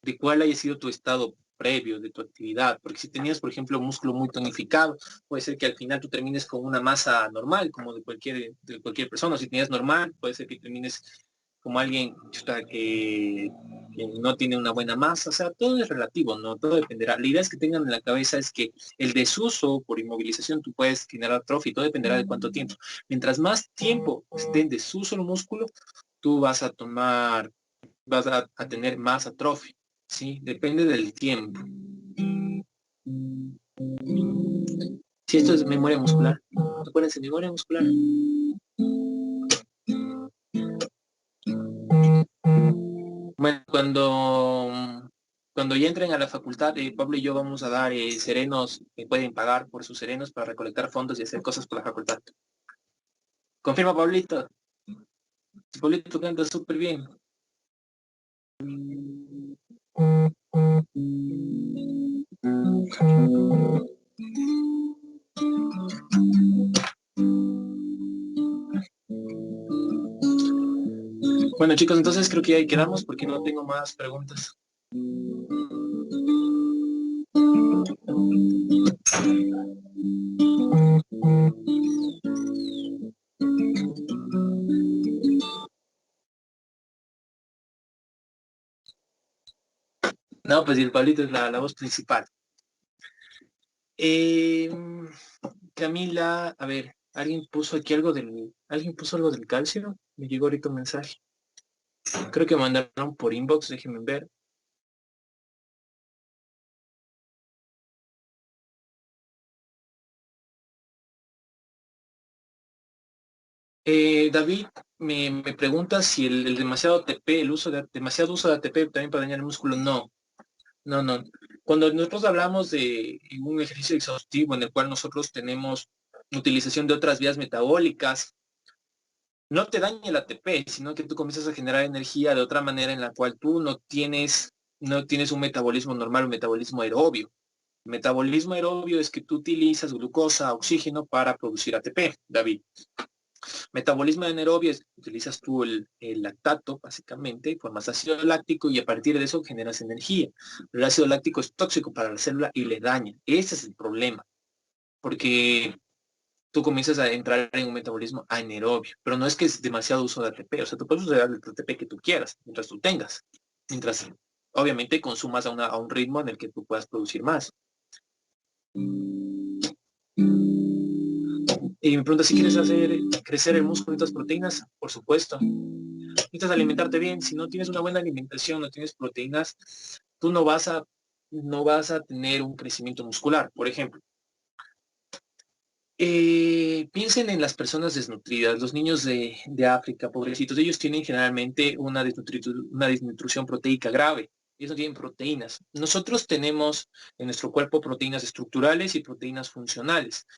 de cuál haya sido tu estado previo de tu actividad, porque si tenías, por ejemplo, un músculo muy tonificado, puede ser que al final tú termines con una masa normal, como de cualquier persona. Si tenías normal, puede ser que termines como alguien que no tiene una buena masa. O sea, todo es relativo, ¿no? Todo dependerá. La idea es que tengan en la cabeza es que el desuso por inmovilización tú puedes generar atrofia y todo dependerá de cuánto tiempo. Mientras más tiempo esté en desuso el músculo, tú vas a tener más atrofia, ¿sí? Depende del tiempo. Si esto es memoria muscular, acuérdense, memoria muscular. Bueno, cuando ya entren a la facultad, Pablo y yo vamos a dar serenos que pueden pagar por sus serenos para recolectar fondos y hacer cosas por la facultad. Confirma, Pablito. Pablito canta súper bien. Bueno, chicos, entonces creo que ahí quedamos porque no tengo más preguntas. No, pues y el Pablito es la voz principal. Eh, Camila, a ver, ¿alguien puso algo del calcio? Me llegó ahorita un mensaje. Creo que mandaron por inbox, déjenme ver. David me pregunta si el demasiado ATP, demasiado uso de ATP también para dañar el músculo. No, no, no. Cuando nosotros hablamos de un ejercicio exhaustivo en el cual nosotros tenemos utilización de otras vías metabólicas, no te daña el ATP, sino que tú comienzas a generar energía de otra manera en la cual tú no tienes un metabolismo normal, un metabolismo aerobio. Metabolismo aerobio es que tú utilizas glucosa, oxígeno para producir ATP, David. Metabolismo anaerobio es que utilizas tú el lactato, básicamente, formas ácido láctico y a partir de eso generas energía. El ácido láctico es tóxico para la célula y le daña. Ese es el problema, porque tú comienzas a entrar en un metabolismo anaerobio, pero no es que es demasiado uso de ATP, o sea, tú puedes usar el ATP que tú quieras, mientras tú tengas, mientras obviamente consumas a un ritmo en el que tú puedas producir más. Y me pregunta si quieres hacer crecer el músculo y otras proteínas, por supuesto. Necesitas alimentarte bien. Si no tienes una buena alimentación, no tienes proteínas, tú no vas a tener un crecimiento muscular. Por ejemplo, piensen en las personas desnutridas, los niños de África, pobrecitos. Ellos tienen generalmente una desnutrición proteica grave. Ellos no tienen proteínas. Nosotros tenemos en nuestro cuerpo proteínas estructurales y proteínas funcionales.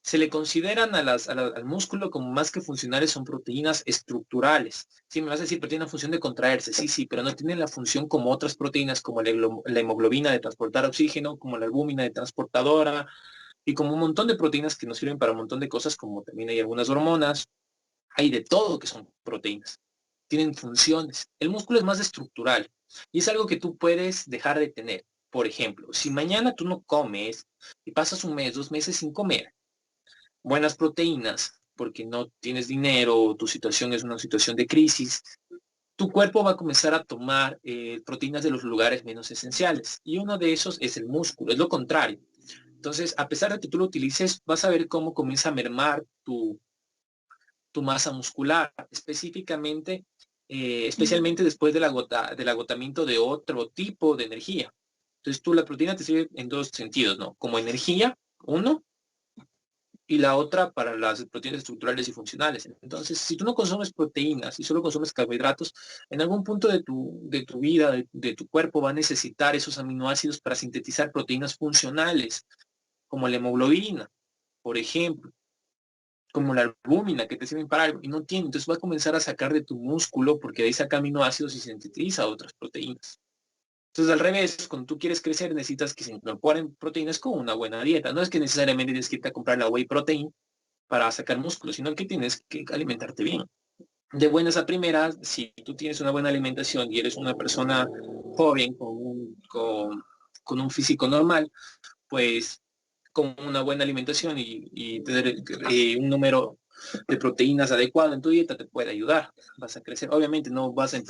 Se le consideran al músculo como más que funcionales, son proteínas estructurales. Sí, me vas a decir, pero tiene la función de contraerse, sí, sí, pero no tienen la función como otras proteínas, como la hemoglobina de transportar oxígeno, como la albúmina de transportadora, y como un montón de proteínas que nos sirven para un montón de cosas, como también hay algunas hormonas, hay de todo que son proteínas. Tienen funciones. El músculo es más estructural y es algo que tú puedes dejar de tener. Por ejemplo, si mañana tú no comes y pasas un mes, 2 meses sin comer, buenas proteínas, porque no tienes dinero, tu situación es una situación de crisis, tu cuerpo va a comenzar a tomar proteínas de los lugares menos esenciales. Y uno de esos es el músculo, es lo contrario. Entonces, a pesar de que tú lo utilices, vas a ver cómo comienza a mermar tu masa muscular, especialmente después del agotamiento de otro tipo de energía. Entonces, la proteína te sirve en dos sentidos, ¿no? Como energía, uno, y la otra para las proteínas estructurales y funcionales. Entonces, si tú no consumes proteínas y solo consumes carbohidratos, en algún punto de tu vida, de tu cuerpo, va a necesitar esos aminoácidos para sintetizar proteínas funcionales, como la hemoglobina, por ejemplo, como la albúmina, que te sirven para algo, y no tiene. Entonces va a comenzar a sacar de tu músculo, porque de ahí saca aminoácidos y sintetiza otras proteínas. Entonces, al revés, cuando tú quieres crecer, necesitas que se incorporen proteínas con una buena dieta. No es que necesariamente tienes que irte a comprar la whey protein para sacar músculo, sino que tienes que alimentarte bien. De buenas a primeras, si tú tienes una buena alimentación y eres una persona joven con un físico normal, pues con una buena alimentación y tener un número de proteínas adecuado en tu dieta te puede ayudar. Vas a crecer. Obviamente no vas a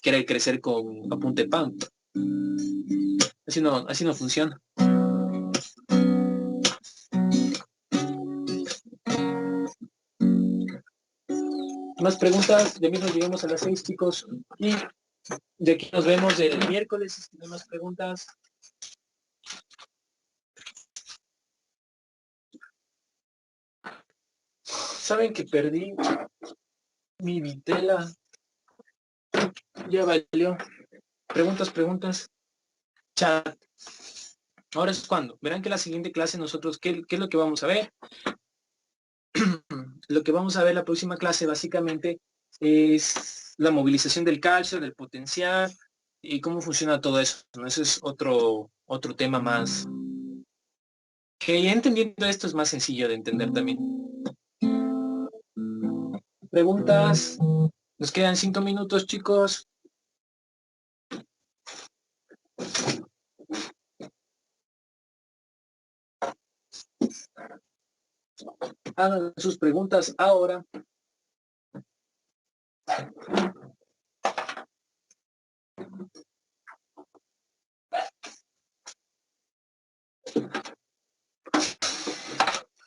querer crecer con a punta de pan. Así no funciona. Más preguntas, de mismo llegamos a las 6, chicos. Y de aquí nos vemos el miércoles. Si tienen más preguntas. ¿Saben que perdí mi vitela? Ya valió. Preguntas. Chat. Ahora es cuando. Verán que la siguiente clase nosotros, ¿qué es lo que vamos a ver? Lo que vamos a ver la próxima clase básicamente es la movilización del calcio, del potencial y cómo funciona todo eso, ¿no? Ese es otro tema más. Que ya entendiendo esto es más sencillo de entender también. Preguntas. Nos quedan 5 minutos, chicos. Hagan sus preguntas ahora.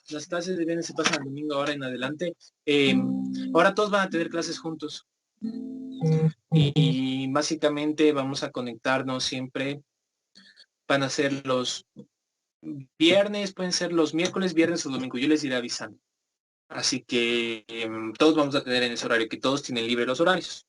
Las clases de viernes se pasan el domingo ahora en adelante. Ahora todos van a tener clases juntos. Y básicamente vamos a conectarnos siempre. Van a ser los viernes, pueden ser los miércoles, viernes o domingo. Yo les iré avisando. Así que todos vamos a tener en ese horario, que todos tienen libre los horarios.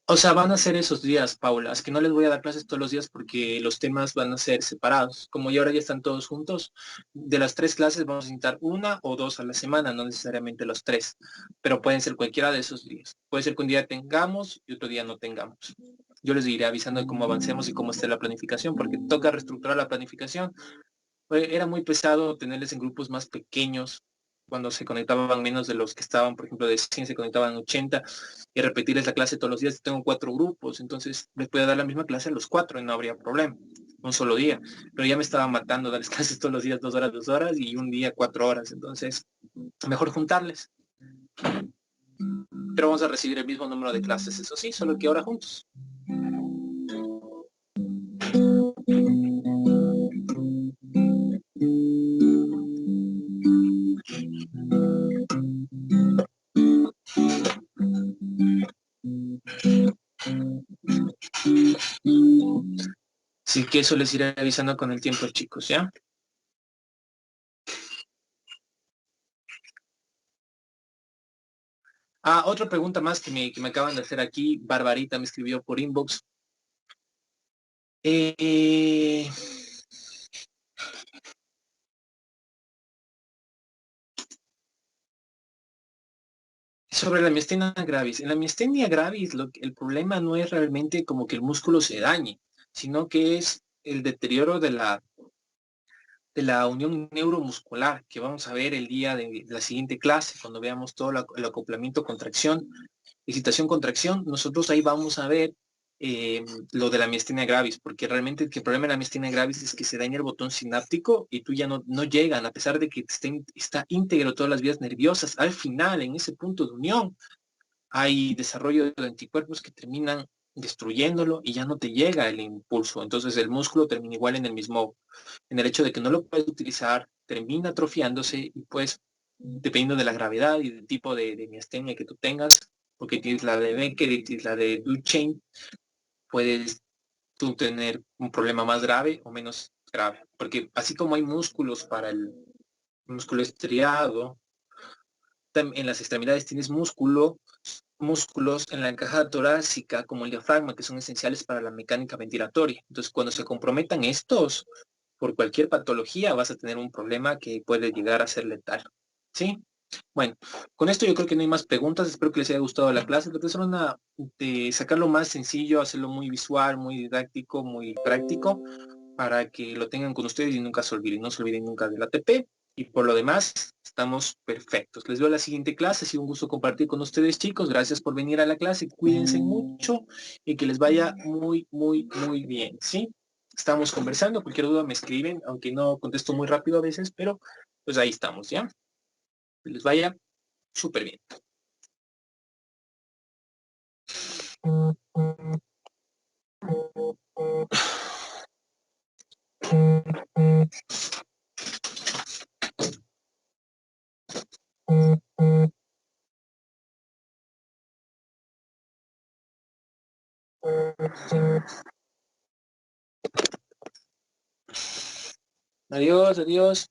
O sea, van a ser esos días, Paula. Es que no les voy a dar clases todos los días porque los temas van a ser separados. Como ya ahora ya están todos juntos, de las 3 clases vamos a necesitar 1 o 2 a la semana, no necesariamente los 3. Pero pueden ser cualquiera de esos días. Puede ser que un día tengamos y otro día no tengamos. Yo les iré avisando de cómo avancemos y cómo esté la planificación, porque toca reestructurar la planificación. Era muy pesado tenerles en grupos más pequeños, cuando se conectaban menos de los que estaban, por ejemplo, de 100 se conectaban 80, y repetirles la clase todos los días. Tengo 4 grupos, entonces les puedo dar la misma clase a los 4 y no habría problema, un solo día. Pero ya me estaba matando darles clases todos los días, 2 horas, y un día 4 horas, entonces mejor juntarles. Pero vamos a recibir el mismo número de clases, eso sí, solo que ahora juntos. Así que eso les iré avisando con el tiempo, chicos, ¿ya? Otra pregunta más que me acaban de hacer aquí. Barbarita me escribió por inbox. Sobre la miastenia gravis. En la miastenia gravis el problema no es realmente como que el músculo se dañe, sino que es el deterioro de la unión neuromuscular, que vamos a ver el día de la siguiente clase, cuando veamos todo el acoplamiento, contracción, excitación, contracción. Nosotros ahí vamos a ver lo de la miastenia gravis, porque realmente el problema de la miastenia gravis es que se daña el botón sináptico y tú ya no llegan, a pesar de que está íntegro todas las vías nerviosas, al final, en ese punto de unión, hay desarrollo de anticuerpos que terminan destruyéndolo y ya no te llega el impulso. Entonces el músculo termina igual en el hecho de que no lo puedes utilizar, termina atrofiándose y pues, dependiendo de la gravedad y del tipo de miastenia que tú tengas, porque tienes la de Becker y tienes la de Duchenne, puedes tú tener un problema más grave o menos grave. Porque así como hay músculos para el músculo estriado, en las extremidades tienes músculos en la encajada torácica como el diafragma que son esenciales para la mecánica ventilatoria. Entonces, cuando se comprometan estos por cualquier patología, vas a tener un problema que puede llegar a ser letal. ¿Sí? Bueno, con esto yo creo que no hay más preguntas. Espero que les haya gustado la clase. Traté de sacarlo más sencillo, hacerlo muy visual, muy didáctico, muy práctico, para que lo tengan con ustedes y nunca se olviden. No se olviden nunca del ATP Y por lo demás, estamos perfectos. Les veo a la siguiente clase. Ha sido un gusto compartir con ustedes, chicos. Gracias por venir a la clase. Cuídense mucho y que les vaya muy, muy, muy bien, ¿sí? Estamos conversando. Cualquier duda me escriben, aunque no contesto muy rápido a veces, pero pues ahí estamos, ¿ya? Que les vaya súper bien. Adiós, adiós.